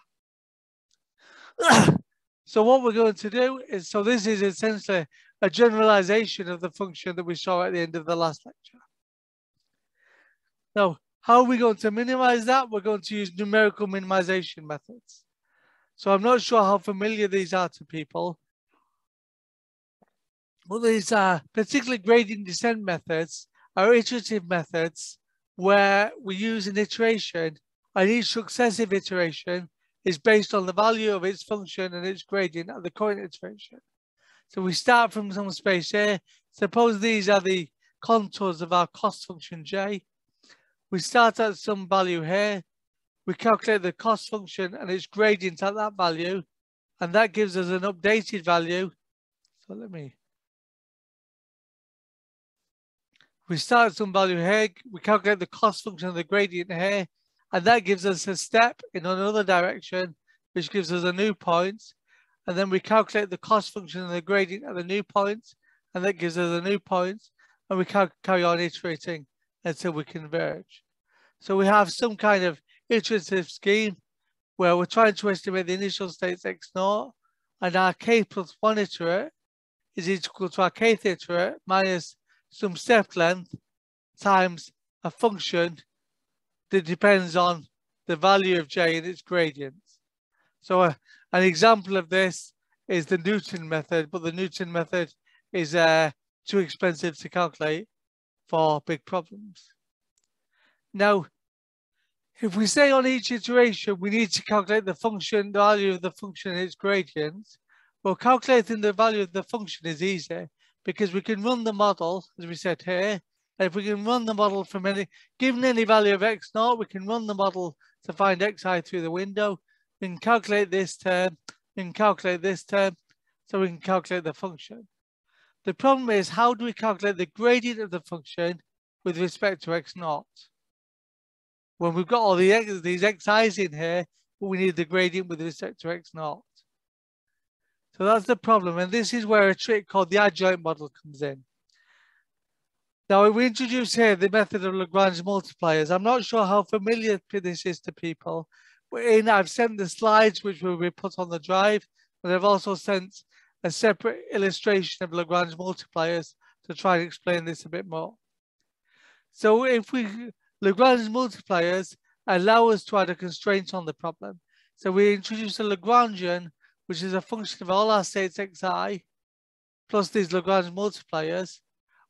Speaker 2: So what we're going to do is, so this is essentially a generalization of the function that we saw at the end of the last lecture. Now, how are we going to minimize that? We're going to use numerical minimization methods. So I'm not sure how familiar these are to people. Well, these are particularly gradient descent methods are iterative methods where we use an iteration, and each successive iteration is based on the value of its function and its gradient at the current iteration. So we start from some space here. Suppose these are the contours of our cost function j. We start at some value here. We calculate the cost function and its gradient at that value, and that gives us an updated value. So we start at some value here. We calculate the cost function of the gradient here, and that gives us a step in another direction, which gives us a new point. And then we calculate the cost function of the gradient at the new point, and that gives us a new point. And we carry on iterating until we converge. So we have some kind of iterative scheme where we're trying to estimate the initial states x0, and our k plus 1 iterate is equal to our kth iterate minus some step length times a function that depends on the value of j and its gradient. So an example of this is the Newton method, but the Newton method is too expensive to calculate for big problems. Now, if we say on each iteration we need to calculate the function, the value of the function and its gradient, well, calculating the value of the function is easy because we can run the model, as we said here. And if we can run the model from given any value of x0, we can run the model to find xi through the window. We can calculate this term, we can calculate this term, so we can calculate the function. The problem is, how do we calculate the gradient of the function with respect to x0? When we've got all these xi's in here, but we need the gradient with respect to x0. So that's the problem, and this is where a trick called the adjoint model comes in. Now, we introduce here the method of Lagrange multipliers. I'm not sure how familiar this is to people, but I've sent the slides which will be put on the drive, and I've also sent a separate illustration of Lagrange multipliers to try and explain this a bit more. So if Lagrange multipliers allow us to add a constraint on the problem. So we introduce a Lagrangian, which is a function of all our states xi, plus these Lagrange multipliers,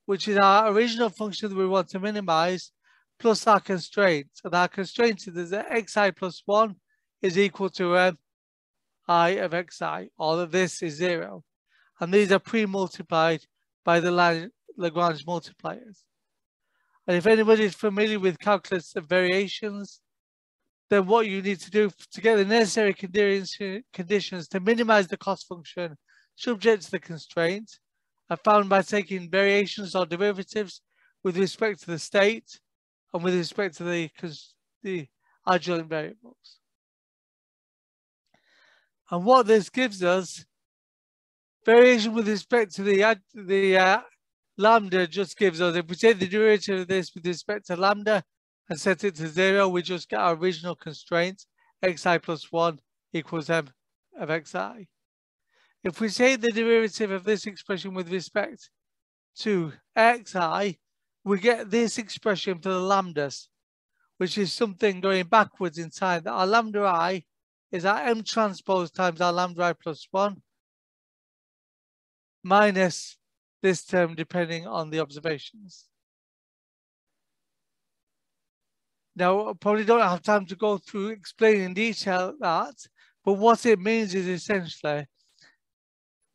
Speaker 2: which is our original function that we want to minimize, plus our constraint. And our constraint is that xi plus 1 is equal to I of xi, or that this is 0. And these are pre-multiplied by the Lagrange multipliers. And if anybody is familiar with calculus of variations, then what you need to do to get the necessary conditions to minimize the cost function subject to the constraint are found by taking variations or derivatives with respect to the state and with respect to the adjoint variables. And what this gives us, variation with respect to the lambda just gives us, if we take the derivative of this with respect to lambda and set it to 0, we just get our original constraint, xi plus 1 equals m of xi. If we take the derivative of this expression with respect to xi, we get this expression for the lambdas, which is something going backwards in time, that our lambda I is our m transpose times our lambda I plus 1 minus this term depending on the observations. Now, I probably don't have time to go through explaining in detail that, but what it means is essentially,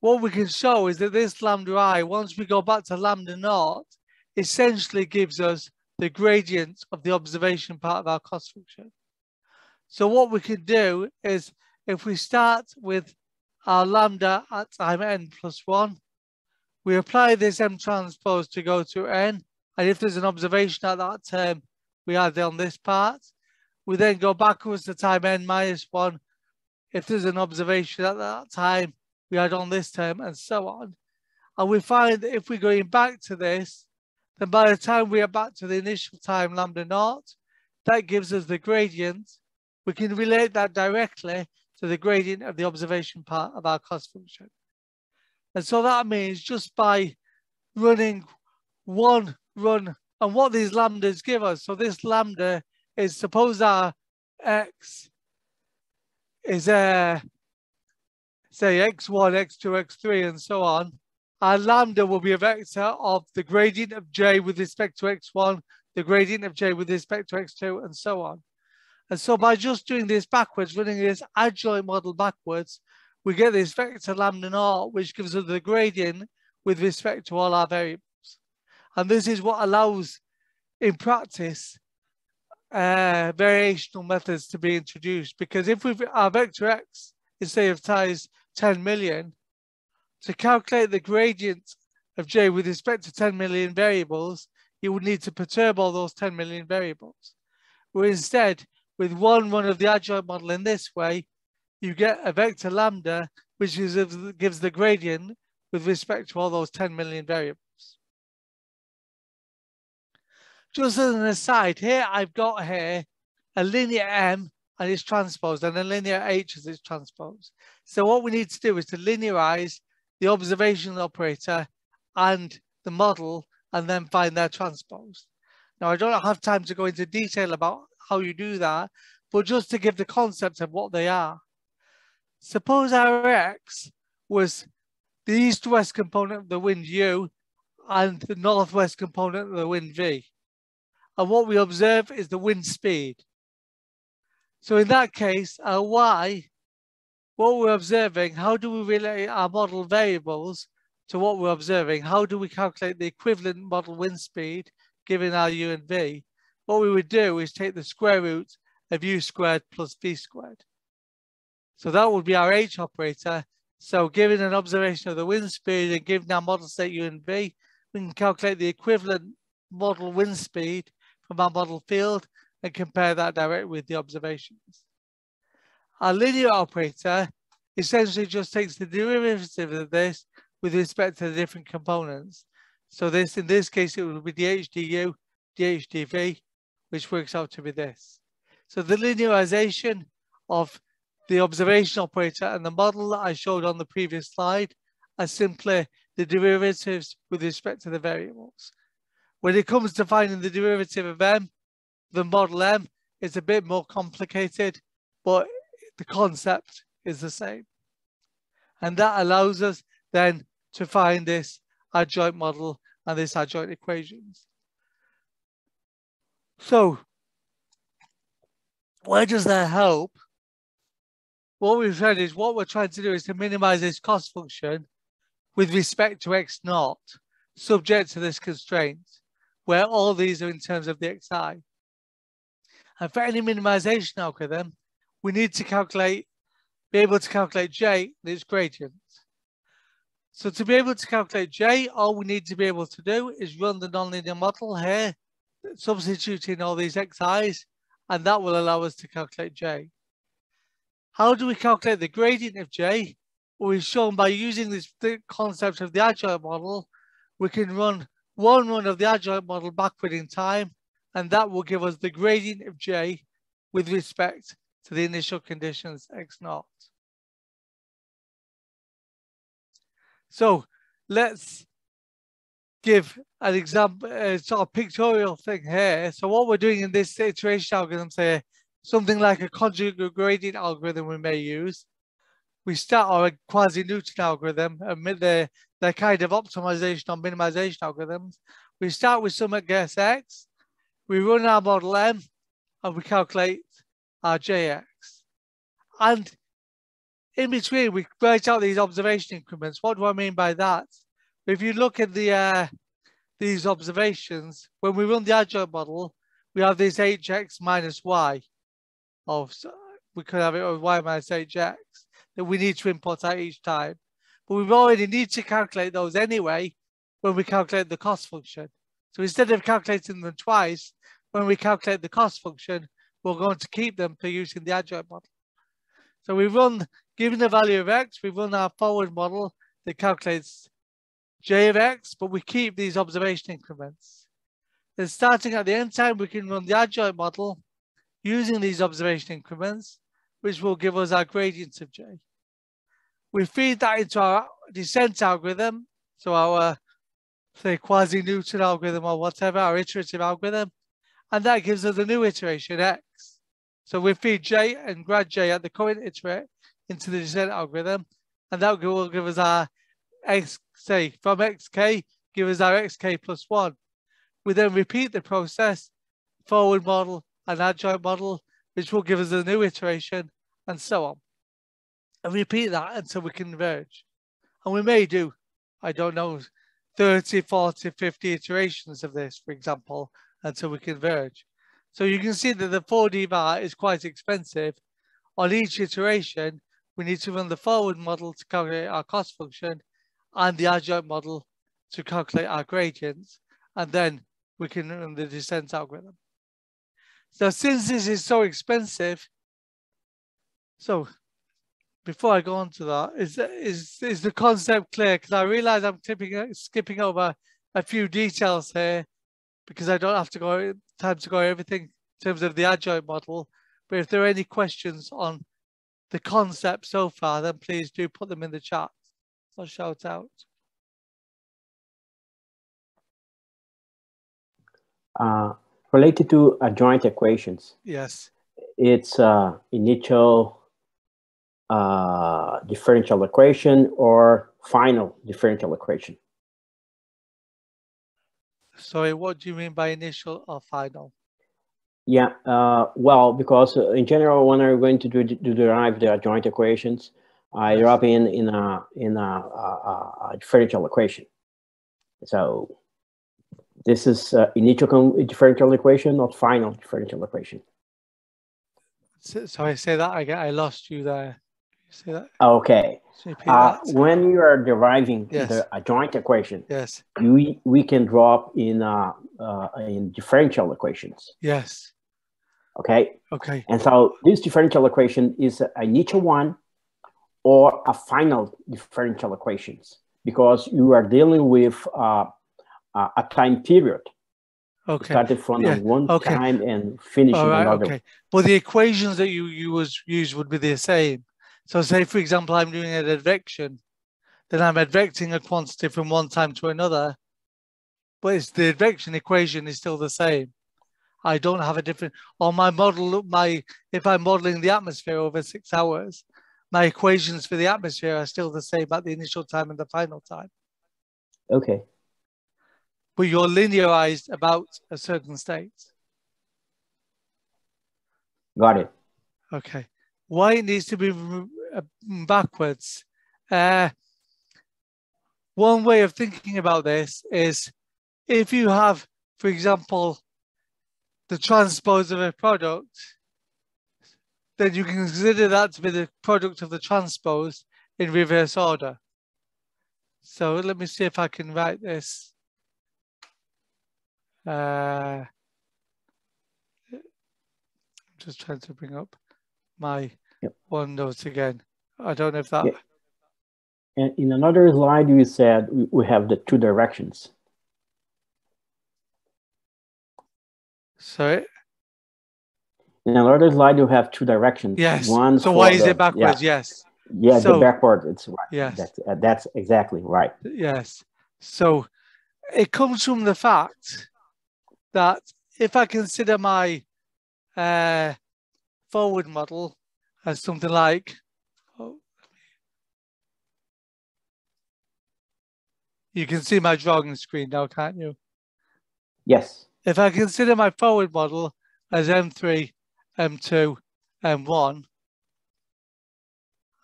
Speaker 2: what we can show is that this lambda I, once we go back to lambda naught, essentially gives us the gradient of the observation part of our cost function. So what we can do is, if we start with our lambda at time n plus 1, we apply this m transpose to go to n, and if there's an observation at that term, we add on this part. We then go backwards to time n minus 1. If there's an observation at that time, we add on this term, and so on. And we find that if we're going back to this, then by the time we are back to the initial time lambda naught, that gives us the gradient. We can relate that directly to the gradient of the observation part of our cost function. And so that means just by running one run, and what these lambdas give us, so this lambda is, suppose our x is say x1, x2, x3, and so on, our lambda will be a vector of the gradient of j with respect to x1, the gradient of j with respect to x2, and so on. And so by just doing this backwards, running this adjoint model backwards, we get this vector lambda naught, which gives us the gradient with respect to all our variables. And this is what allows, in practice, variational methods to be introduced. Because if our vector x is, say, of size 10 million, to calculate the gradient of j with respect to 10 million variables, you would need to perturb all those 10 million variables. Where instead, with one run of the adjoint model in this way, you get a vector lambda, which gives the gradient with respect to all those 10 million variables. Just as an aside, here I've got here a linear m and its transpose, and a linear h as its transpose. So what we need to do is to linearize the observational operator and the model, and then find their transpose. Now, I don't have time to go into detail about how you do that, but just to give the concept of what they are. Suppose our x was the east-west component of the wind u and the northwest component of the wind v. And what we observe is the wind speed. So in that case, our y, what we're observing, how do we relate our model variables to what we're observing? How do we calculate the equivalent model wind speed given our u and v? What we would do is take the square root of u squared plus v squared. So that would be our h operator. So given an observation of the wind speed and given our model state U and V, we can calculate the equivalent model wind speed from our model field and compare that directly with the observations. Our linear operator essentially just takes the derivative of this with respect to the different components. So this, in this case, it will be dh du, dh dv, which works out to be this. So the linearization of the observation operator and the model that I showed on the previous slide are simply the derivatives with respect to the variables. When it comes to finding the derivative of m, the model m, is a bit more complicated, but the concept is the same. And that allows us then to find this adjoint model and this adjoint equations. So where does that help? What we've said is what we're trying to do is to minimize this cost function with respect to x naught, subject to this constraint, where all these are in terms of the xi. And for any minimization algorithm, we need to be able to calculate j and its gradient. So to be able to calculate j, all we need to be able to do is run the nonlinear model here, substituting all these xi's, and that will allow us to calculate j. How do we calculate the gradient of j? Well, we've shown by using this concept of the adjoint model, we can run one run of the adjoint model backward in time, and that will give us the gradient of j with respect to the initial conditions x naught. So let's give an example, sort of pictorial thing here. So what we're doing in this iteration algorithm, say something like a conjugate gradient algorithm we may use. We start our quasi-Newton algorithm, and the kind of optimization or minimization algorithms. We start with some guess x, we run our model m, and we calculate our jx. And in between, we write out these observation increments. What do I mean by that? If you look at these observations, when we run the adjoint model, we have this hx minus y. We could have it as y minus hx that we need to import out each time. But we already need to calculate those anyway when we calculate the cost function. So instead of calculating them twice, when we calculate the cost function, we're going to keep them for using the adjoint model. So we run, given the value of x, we run our forward model that calculates j of x, but we keep these observation increments. Then starting at the end time, we can run the adjoint model using these observation increments, which will give us our gradients of j. We feed that into our descent algorithm, so our, say, quasi-Newton algorithm or whatever, our iterative algorithm, and that gives us a new iteration, x. So we feed j and grad j at the current iterate into the descent algorithm, and that will give us our x, say, from xk, give us our xk plus 1. We then repeat the process, forward model and adjoint model, which will give us a new iteration, and so on. And repeat that until we converge. And we may do, I don't know, 30, 40, 50 iterations of this, for example, until we converge. So you can see that the 4D var is quite expensive. On each iteration, we need to run the forward model to calculate our cost function and the adjoint model to calculate our gradients, and then we can run the descent algorithm. So since this is so expensive, so before I go on to that, is the concept clear? Because I realize I'm skipping over a few details here because I don't have to go time to go everything in terms of the adjoint model. But if there are any questions on the concept so far, then please do put them in the chat. I'll shout out.
Speaker 3: Related to adjoint equations.
Speaker 2: Yes.
Speaker 3: It's initial differential equation or final differential equation.
Speaker 2: Sorry, what do you mean by initial or final?
Speaker 3: Yeah, well, because in general, when I'm going to derive the adjoint equations, I drop in a differential equation. So this is initial differential equation, not final differential equation.
Speaker 2: Sorry, say that again. I lost you there. See that?
Speaker 3: Okay.
Speaker 2: Repeat that.
Speaker 3: When you are deriving
Speaker 2: Yes.
Speaker 3: the adjoint equation,
Speaker 2: Yes.
Speaker 3: we can drop in differential equations.
Speaker 2: Yes.
Speaker 3: Okay.
Speaker 2: Okay.
Speaker 3: And so this differential equation is an initial one or a final differential equations, because you are dealing with a time period.
Speaker 2: Okay.
Speaker 3: Started from one time and finishing another.
Speaker 2: Okay. But the equations that you use would be the same. So say, for example, I'm doing an advection, then I'm advecting a quantity from one time to another, but it's the advection equation is still the same. I don't have a different, or my model, if I'm modeling the atmosphere over 6 hours, my equations for the atmosphere are still the same at the initial time and the final time.
Speaker 3: Okay.
Speaker 2: But you're linearized about a certain state.
Speaker 3: Got it.
Speaker 2: Okay. Why it needs to be backwards? One way of thinking about this is if you have, for example, the transpose of a product, then you can consider that to be the product of the transpose in reverse order. So let me see if I can write this. I'm just trying to bring up my OneNote again. I don't know if that...
Speaker 3: And in another slide, you said we have the two directions.
Speaker 2: Sorry?
Speaker 3: In another slide, you have two directions.
Speaker 2: Yes.
Speaker 3: One
Speaker 2: so why is it backwards? Yes.
Speaker 3: Yeah, so, the backward, it's right.
Speaker 2: Yes.
Speaker 3: That's exactly right.
Speaker 2: Yes. So it comes from the fact that if I consider my forward model as something like, you can see my drawing screen now, can't you?
Speaker 3: Yes.
Speaker 2: If I consider my forward model as M3, M2, M1,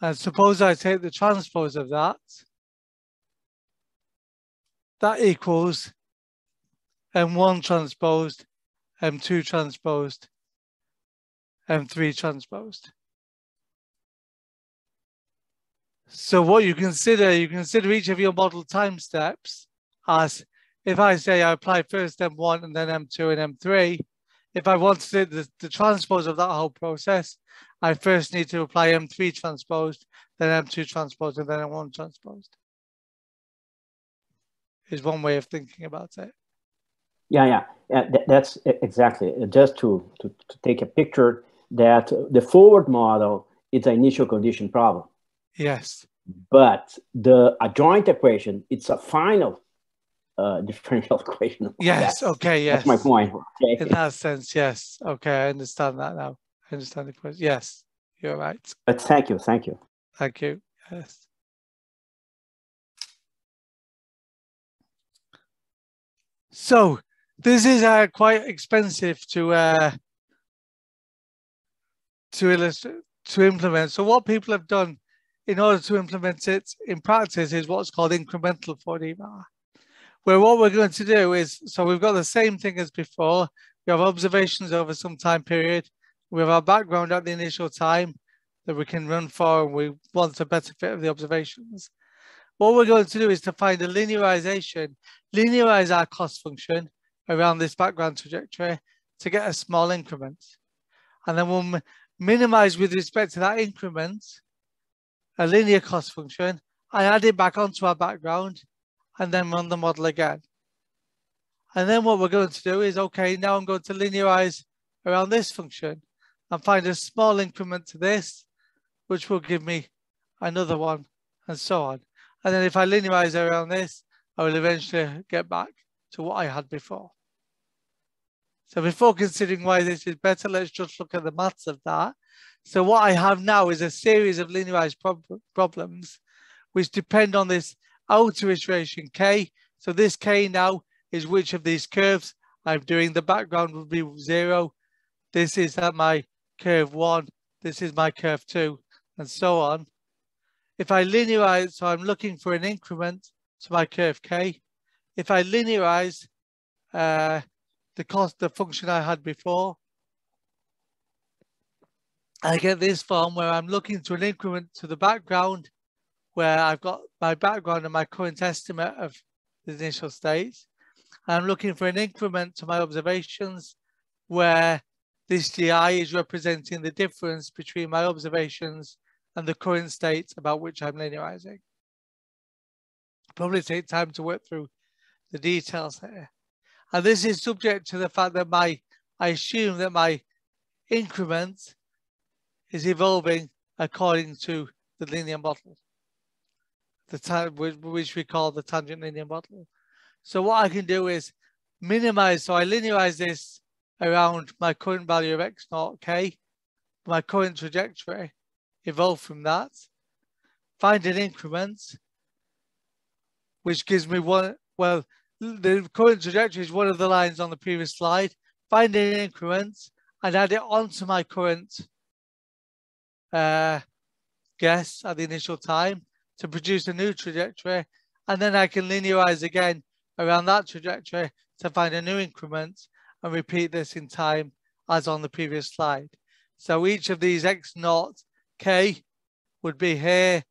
Speaker 2: and suppose I take the transpose of that, that equals M1 transposed, M2 transposed, M3 transposed. So what you consider each of your model time steps as, if I say I apply first M1 and then M2 and M3, if I want to do the transpose of that whole process, I first need to apply M3 transposed, then M2 transposed, and then M1 transposed. Is one way of thinking about it.
Speaker 3: Yeah. That's exactly. Just to take a picture, that the forward model is an initial condition problem.
Speaker 2: Yes.
Speaker 3: But the adjoint equation, it's a final differential equation.
Speaker 2: Yes. Okay. Yes.
Speaker 3: That's my point. Okay.
Speaker 2: In that sense, yes. Okay, I understand that now. I understand the question. Yes, you're right.
Speaker 3: But thank you.
Speaker 2: Thank you. Yes. So this is quite expensive to illustrate, to implement. So what people have done in order to implement it in practice is what's called incremental 4D, where what we're going to do is, so we've got the same thing as before. We have observations over some time period. We have our background at the initial time that we can run for, and we want a better fit of the observations. What we're going to do is to find a linearization, linearize our cost function around this background trajectory to get a small increment. And then we'll minimize with respect to that increment a linear cost function. I add it back onto our background and then run the model again. And then what we're going to do is, okay, now I'm going to linearize around this function and find a small increment to this, which will give me another one, and so on. And then if I linearize around this, I will eventually get back to what I had before. So before considering why this is better, let's just look at the maths of that. So what I have now is a series of linearized problems which depend on this outer iteration k. So this k now is which of these curves I'm doing. The background will be 0. This is at my curve 1. This is my curve 2, and so on. If I linearize, so I'm looking for an increment to my curve k. If I linearize the function I had before, I get this form where I'm looking to an increment to the background, where I've got my background and my current estimate of the initial states. I'm looking for an increment to my observations, where this GI is representing the difference between my observations and the current state about which I'm linearizing. Probably take time to work through the details here. And this is subject to the fact that I assume that my increment is evolving according to the linear model, which we call the tangent linear model. So what I can do is minimize, so I linearize this around my current value of x naught k, my current trajectory, evolve from that, find an increment, which gives me one, well, the current trajectory is one of the lines on the previous slide, find an increment and add it onto my current guess at the initial time to produce a new trajectory, and then I can linearize again around that trajectory to find a new increment and repeat this in time as on the previous slide. So each of these x naught k would be here.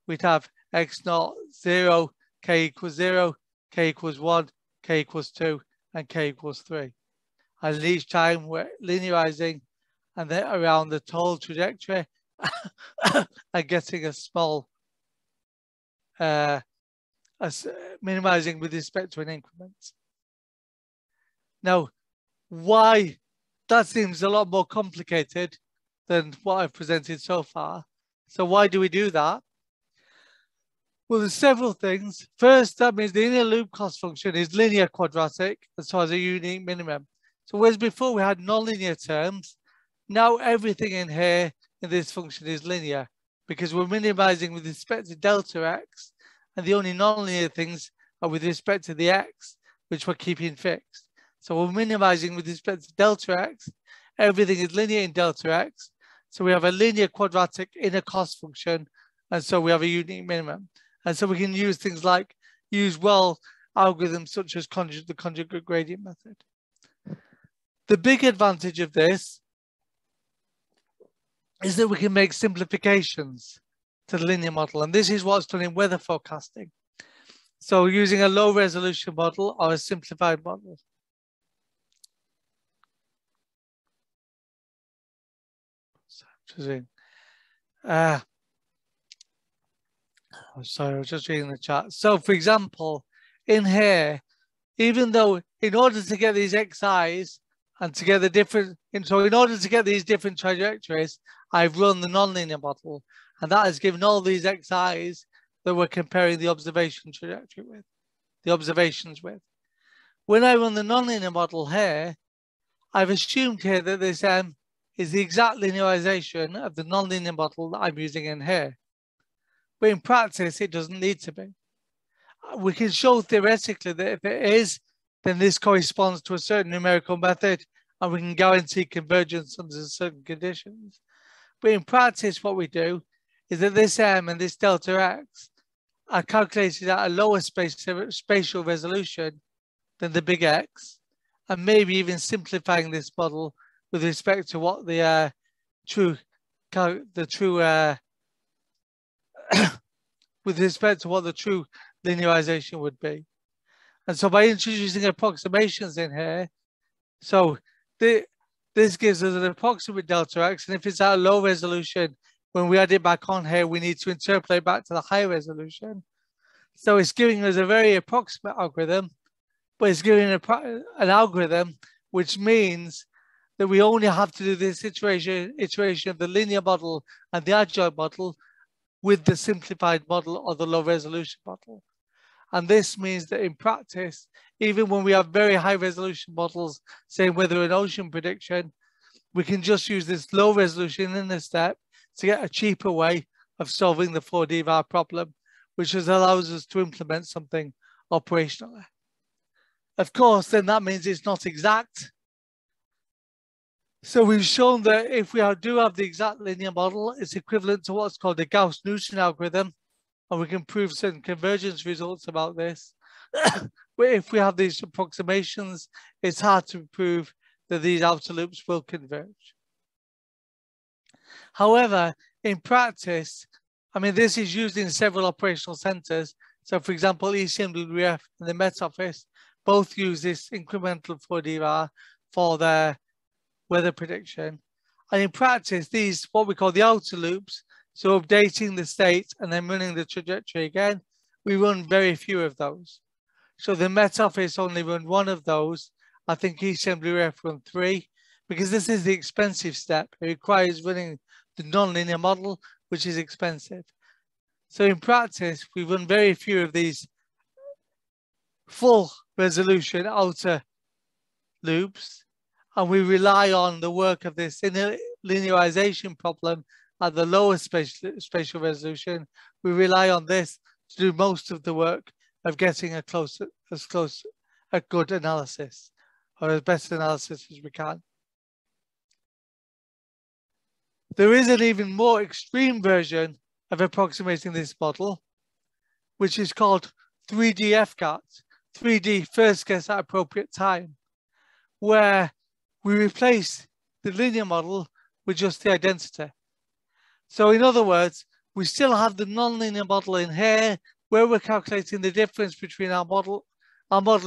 Speaker 2: We'd have x naught 0, k equals 0, k equals 1, k equals 2, and k equals 3. And each time we're linearizing and then around the total trajectory and getting a small minimizing with respect to an increment. Now, why that seems a lot more complicated than what I've presented so far. So why do we do that? Well, there's several things. First, that means the inner loop cost function is linear quadratic as far as a unique minimum. So whereas before we had nonlinear terms, now everything in here in this function is linear because we're minimizing with respect to delta x, and the only nonlinear things are with respect to the x, which we're keeping fixed. So we're minimizing with respect to delta x. Everything is linear in delta x. So we have a linear quadratic inner cost function, and so we have a unique minimum. And so we can use things like algorithms such as the conjugate gradient method. The big advantage of this is that we can make simplifications to the linear model. And this is what's done in weather forecasting. So using a low resolution model or a simplified model. Sorry, I was just reading the chat. So for example, in here, even though in order to get these xi's and to get the different, so in order to get these different trajectories, I've run the nonlinear model, and that has given all these xi's that we're comparing the observation trajectory with, the observations with. When I run the nonlinear model here, I've assumed here that this m is the exact linearization of the nonlinear model that I'm using in here. But in practice, it doesn't need to be. We can show theoretically that if it is, then this corresponds to a certain numerical method and we can guarantee convergence under certain conditions. But in practice, what we do is that this m and this delta x are calculated at a lower spatial resolution than the big X, and maybe even simplifying this model with respect to what the with respect to what the true linearization would be. And so by introducing approximations in here, so this gives us an approximate delta x, and if it's at a low resolution, when we add it back on here, we need to interpolate back to the high resolution. So it's giving us a very approximate algorithm, but it's giving an algorithm, which means that we only have to do this iteration of the linear model and the adjoint model with the simplified model or the low resolution model. And this means that in practice, even when we have very high resolution models saying whether an ocean prediction, we can just use this low resolution in this step to get a cheaper way of solving the 4D var problem, which allows us to implement something operationally. Of course, then that means it's not exact. So we've shown that if we do have the exact linear model, it's equivalent to what's called a Gauss-Newton algorithm, and we can prove certain convergence results about this. But if we have these approximations, it's hard to prove that these outer loops will converge. However, in practice, I mean, this is used in several operational centers. So for example, ECMWF and the Met Office both use this incremental 4D VAR for their weather prediction. And in practice, these, what we call the outer loops, so updating the state and then running the trajectory again, we run very few of those. So the Met Office only run one of those. I think ECMWF run 3, because this is the expensive step. It requires running the nonlinear model, which is expensive. So in practice, we run very few of these full resolution outer loops, and we rely on the work of this linearization problem at the lower spatial resolution. We rely on this to do most of the work of getting a good analysis, or as best analysis as we can. There is an even more extreme version of approximating this model, which is called 3D FGAT, 3D first guess at appropriate time, where we replace the linear model with just the identity. So in other words, we still have the nonlinear model in here, where we're calculating the difference between our model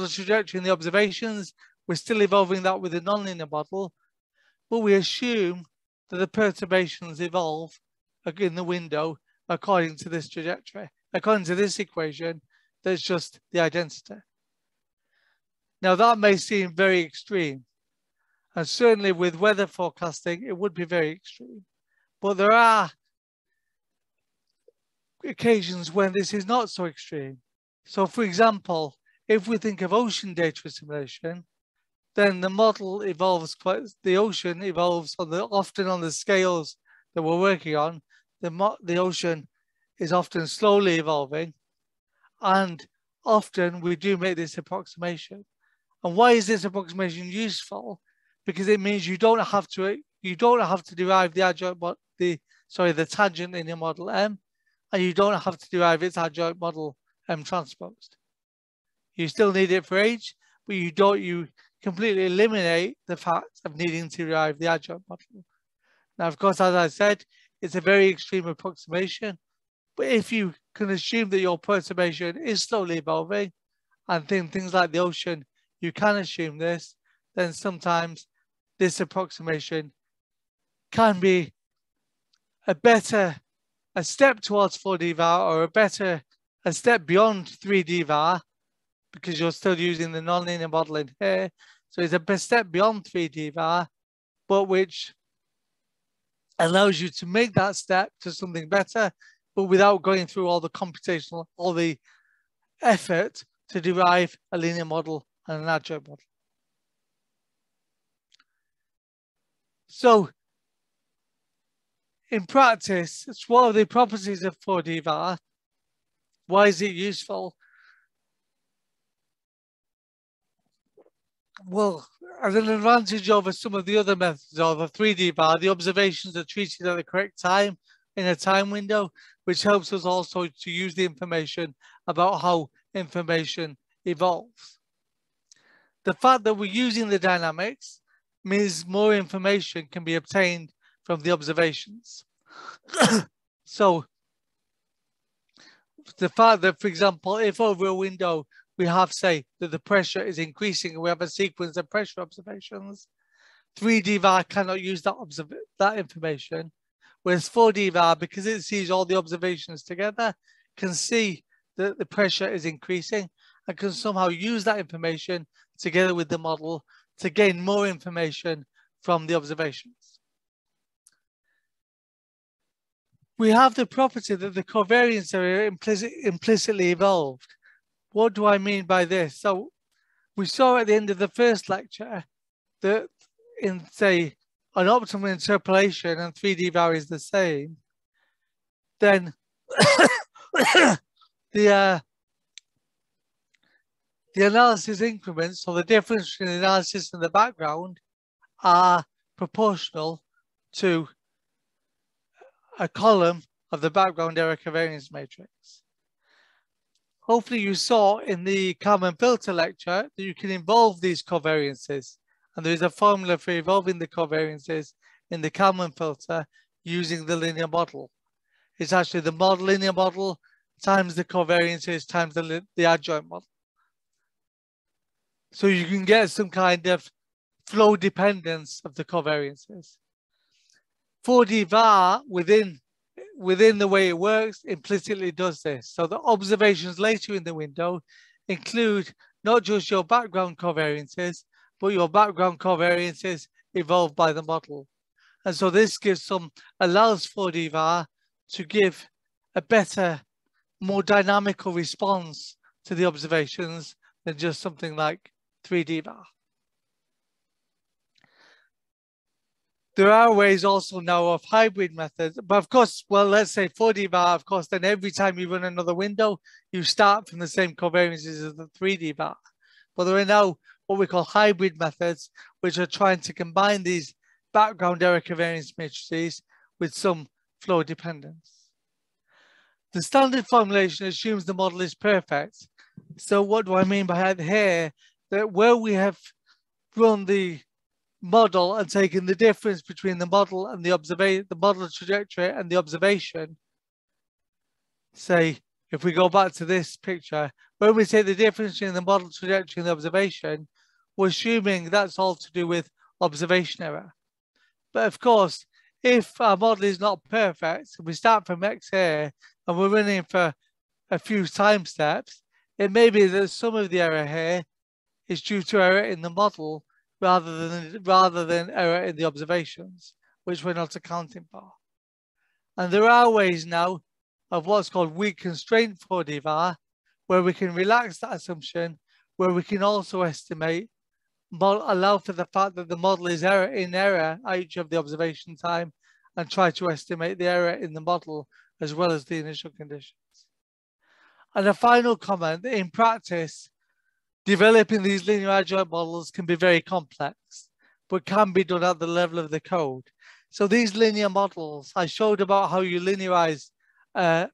Speaker 2: trajectory and the observations. We're still evolving that with the nonlinear model, but we assume that the perturbations evolve in the window according to this trajectory, according to this equation, that's just the identity. Now that may seem very extreme, and certainly with weather forecasting, it would be very extreme. But there are occasions when this is not so extreme. So for example, if we think of ocean data assimilation, then the model evolves the ocean evolves often on the scales that we're working on. The ocean is often slowly evolving, and often we do make this approximation. And why is this approximation useful? Because it means you don't have to derive the tangent linear model M, and you don't have to derive its adjoint model M transposed. You still need it for H, but you completely eliminate the fact of needing to derive the adjoint model. Now, of course, as I said, it's a very extreme approximation, but if you can assume that your perturbation is slowly evolving, and things like the ocean, you can assume this, then sometimes this approximation can be a step towards 4D VAR, or a step beyond 3D VAR, because you're still using the nonlinear model in here. So it's a step beyond 3D VAR, but which allows you to make that step to something better, but without going through all the effort to derive a linear model and an adjoint model. So in practice, it's one of the properties of 4D VAR. Why is it useful? Well, as an advantage over some of the other methods of the 3D VAR, the observations are treated at the correct time in a time window, which helps us also to use the information about how information evolves. The fact that we're using the dynamics means more information can be obtained from the observations. So the fact that, for example, if over a window we have, say, that the pressure is increasing and we have a sequence of pressure observations, 3D VAR cannot use that information, whereas 4D VAR, because it sees all the observations together, can see that the pressure is increasing and can somehow use that information together with the model to gain more information from the observations. We have the property that the covariance are implicitly evolved. What do I mean by this? So we saw at the end of the first lecture that in, say, an optimal interpolation and 3D VAR is the same, then the analysis increments, so the difference between the analysis and the background, are proportional to a column of the background error covariance matrix. Hopefully you saw in the Kalman filter lecture that you can involve these covariances, and there is a formula for evolving the covariances in the Kalman filter using the linear model. It's actually the linear model times the covariances times the adjoint model. So you can get some kind of flow dependence of the covariances. 4D var within the way it works implicitly does this. So the observations later in the window include not just your background covariances, but your background covariances evolved by the model. And so this allows 4D var to give a better, more dynamical response to the observations than just something like 3D var. There are ways also now of hybrid methods, but of course, well, let's say 4D var, of course, then every time you run another window, you start from the same covariances as the 3D var. But there are now what we call hybrid methods, which are trying to combine these background error covariance matrices with some flow dependence. The standard formulation assumes the model is perfect. So what do I mean by that here? That where we have run the model and taken the difference between the model and the model trajectory and the observation. Say, if we go back to this picture, when we say the difference between the model trajectory and the observation, we're assuming that's all to do with observation error. But of course, if our model is not perfect, we start from X here and we're running for a few time steps, it may be that some of the error here is due to error in the model rather than error in the observations, which we're not accounting for. And there are ways now of what's called weak constraint 4D var, where we can relax that assumption, where we can also estimate, allow for the fact that the model is in error at each of the observation time, and try to estimate the error in the model as well as the initial conditions. And a final comment, in practice, developing these linear adjoint models can be very complex, but can be done at the level of the code. So these linear models, I showed about how you linearize a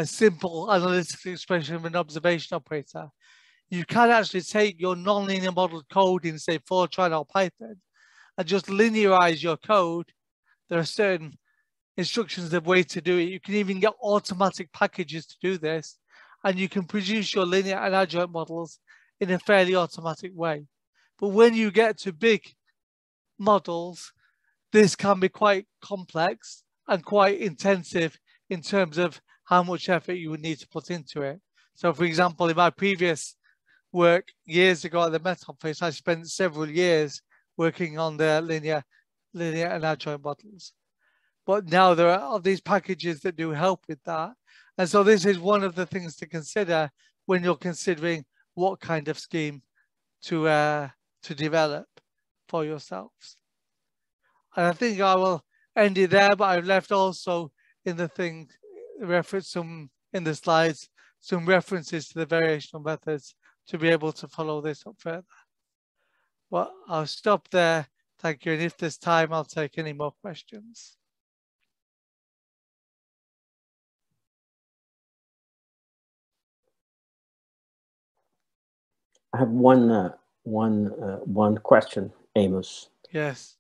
Speaker 2: simple analytical expression of an observation operator. You can actually take your nonlinear model code in, say, Fortran or Python, and just linearize your code. There are certain instructions of way to do it. You can even get automatic packages to do this, and you can produce your linear and adjoint models in a fairly automatic way. But when you get to big models, this can be quite complex and quite intensive in terms of how much effort you would need to put into it. So for example, in my previous work years ago at the Met Office, I spent several years working on the linear and adjoint models. But now there are all these packages that do help with that. And so this is one of the things to consider when you're considering what kind of scheme to develop for yourselves. And I think I will end it there, but I've left also in the thing, reference in the slides, some references to the variational methods to be able to follow this up further. Well, I'll stop there. Thank you. And if there's time, I'll take any more questions.
Speaker 3: I have one question, Amos.
Speaker 2: Yes.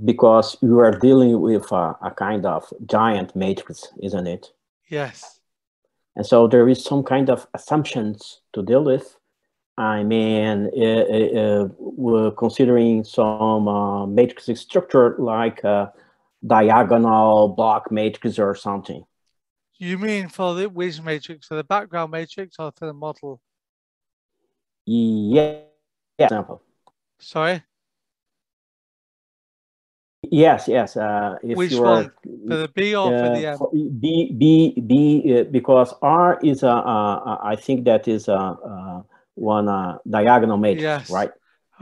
Speaker 3: Because you are dealing with a kind of giant matrix, isn't it?
Speaker 2: Yes.
Speaker 3: And so there is some kind of assumptions to deal with. I mean, we're considering some matrix structure like diagonal block matrix or something.
Speaker 2: You mean for the which matrix, for the background matrix or for the model?
Speaker 3: Yeah, example.
Speaker 2: Sorry?
Speaker 3: Yes. If
Speaker 2: which
Speaker 3: you
Speaker 2: one? For the B or for the M?
Speaker 3: B, because R is I think that is one diagonal matrix,
Speaker 2: yes.
Speaker 3: right?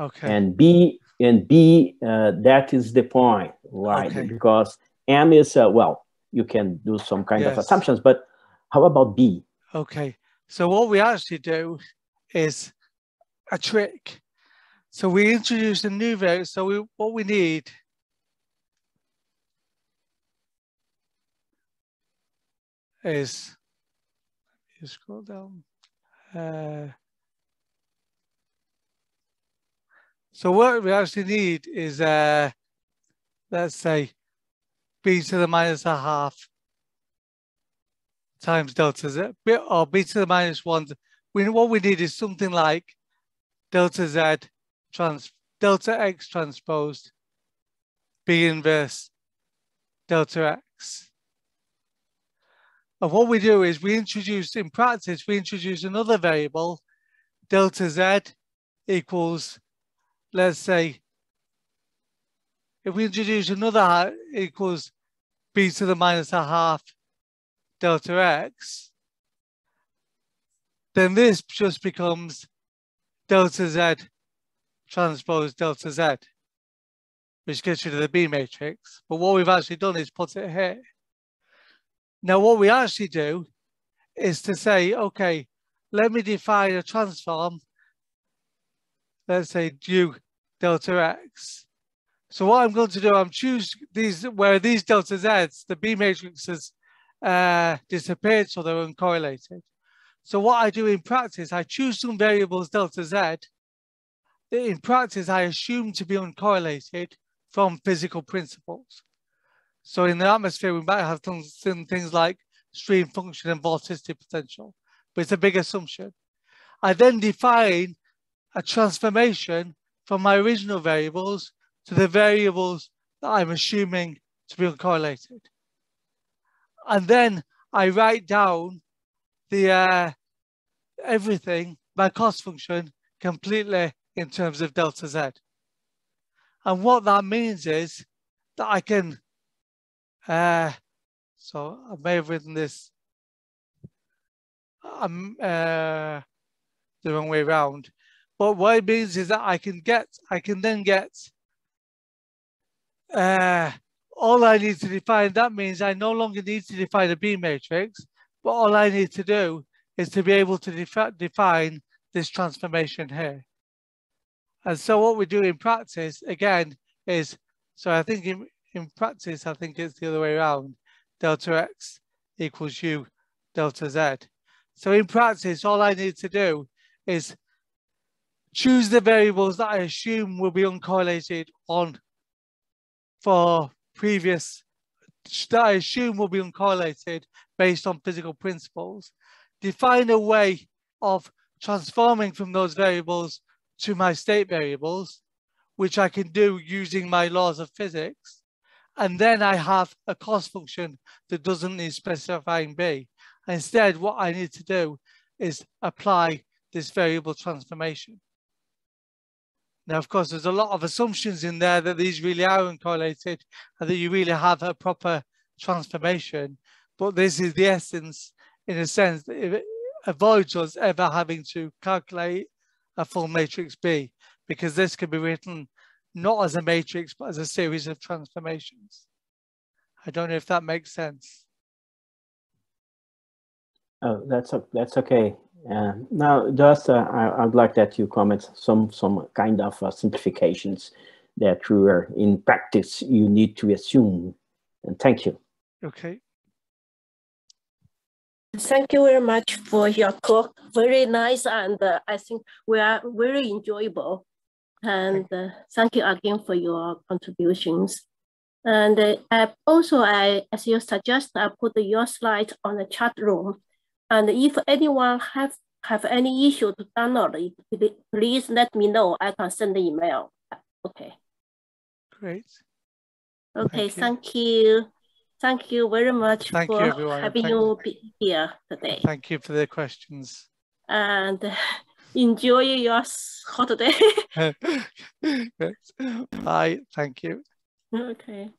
Speaker 2: Okay.
Speaker 3: And B, that is the point, right?
Speaker 2: Okay.
Speaker 3: Because M is, well, you can do some kind of assumptions, but how about B?
Speaker 2: Okay. So what we actually do is a trick. So we introduce a new variable. So what we need is, you scroll down. So what we actually need is, let's say, b to the minus a half times delta z, or b to the minus 1. What we need is something like delta z delta x transposed b inverse delta x. And what we do is in practice, we introduce another variable, delta z equals, let's say, if we introduce another equals b to the minus a half delta x, then this just becomes delta z transpose delta z, which gets rid of the B matrix. But what we've actually done is put it here. Now, what we actually do is to say, okay, let me define a transform, let's say u delta x. So what I'm going to do, I'm choose these, where these delta z's, the B matrix has disappeared, so they're uncorrelated. So what I do in practice, I choose some variables delta z that in practice I assume to be uncorrelated from physical principles. So in the atmosphere, we might have some things like stream function and vorticity potential, but it's a big assumption. I then define a transformation from my original variables to the variables that I'm assuming to be uncorrelated. And then I write down the everything, my cost function, completely in terms of delta z. And what that means is that I can, so I may have written this the wrong way around. But what it means is that I can then get all I need to define. That means I no longer need to define a B matrix, but all I need to do is to be able to define this transformation here. And so what we do in practice, again, is, so I think in practice, I think it's the other way around. Delta x equals u delta z. So in practice, all I need to do is choose the variables that I assume will be uncorrelated for previous, that I assume will be uncorrelated based on physical principles, define a way of transforming from those variables to my state variables, which I can do using my laws of physics. And then I have a cost function that doesn't need specifying B. Instead, what I need to do is apply this variable transformation. Now, of course, there's a lot of assumptions in there that these really are uncorrelated and that you really have a proper transformation. But this is the essence, in a sense, that it avoids us ever having to calculate a full matrix B, because this can be written not as a matrix, but as a series of transformations. I don't know if that makes sense.
Speaker 3: Oh, that's okay. Now, just I'd like that you comment some kind of simplifications that in practice you need to assume. And thank you.
Speaker 2: Okay.
Speaker 1: Thank you very much for your talk. Very nice, and I think we are very enjoyable. And thank you again for your contributions. And as you suggest, I put your slide on the chat room. And if anyone have any issue to download it, please let me know. I can send the email. Okay.
Speaker 2: Great.
Speaker 1: Okay, thank you. Thank you very much
Speaker 2: for
Speaker 1: having you here today.
Speaker 2: Thank you for the questions.
Speaker 1: And enjoy your holiday.
Speaker 2: Bye. Thank you.
Speaker 1: Okay.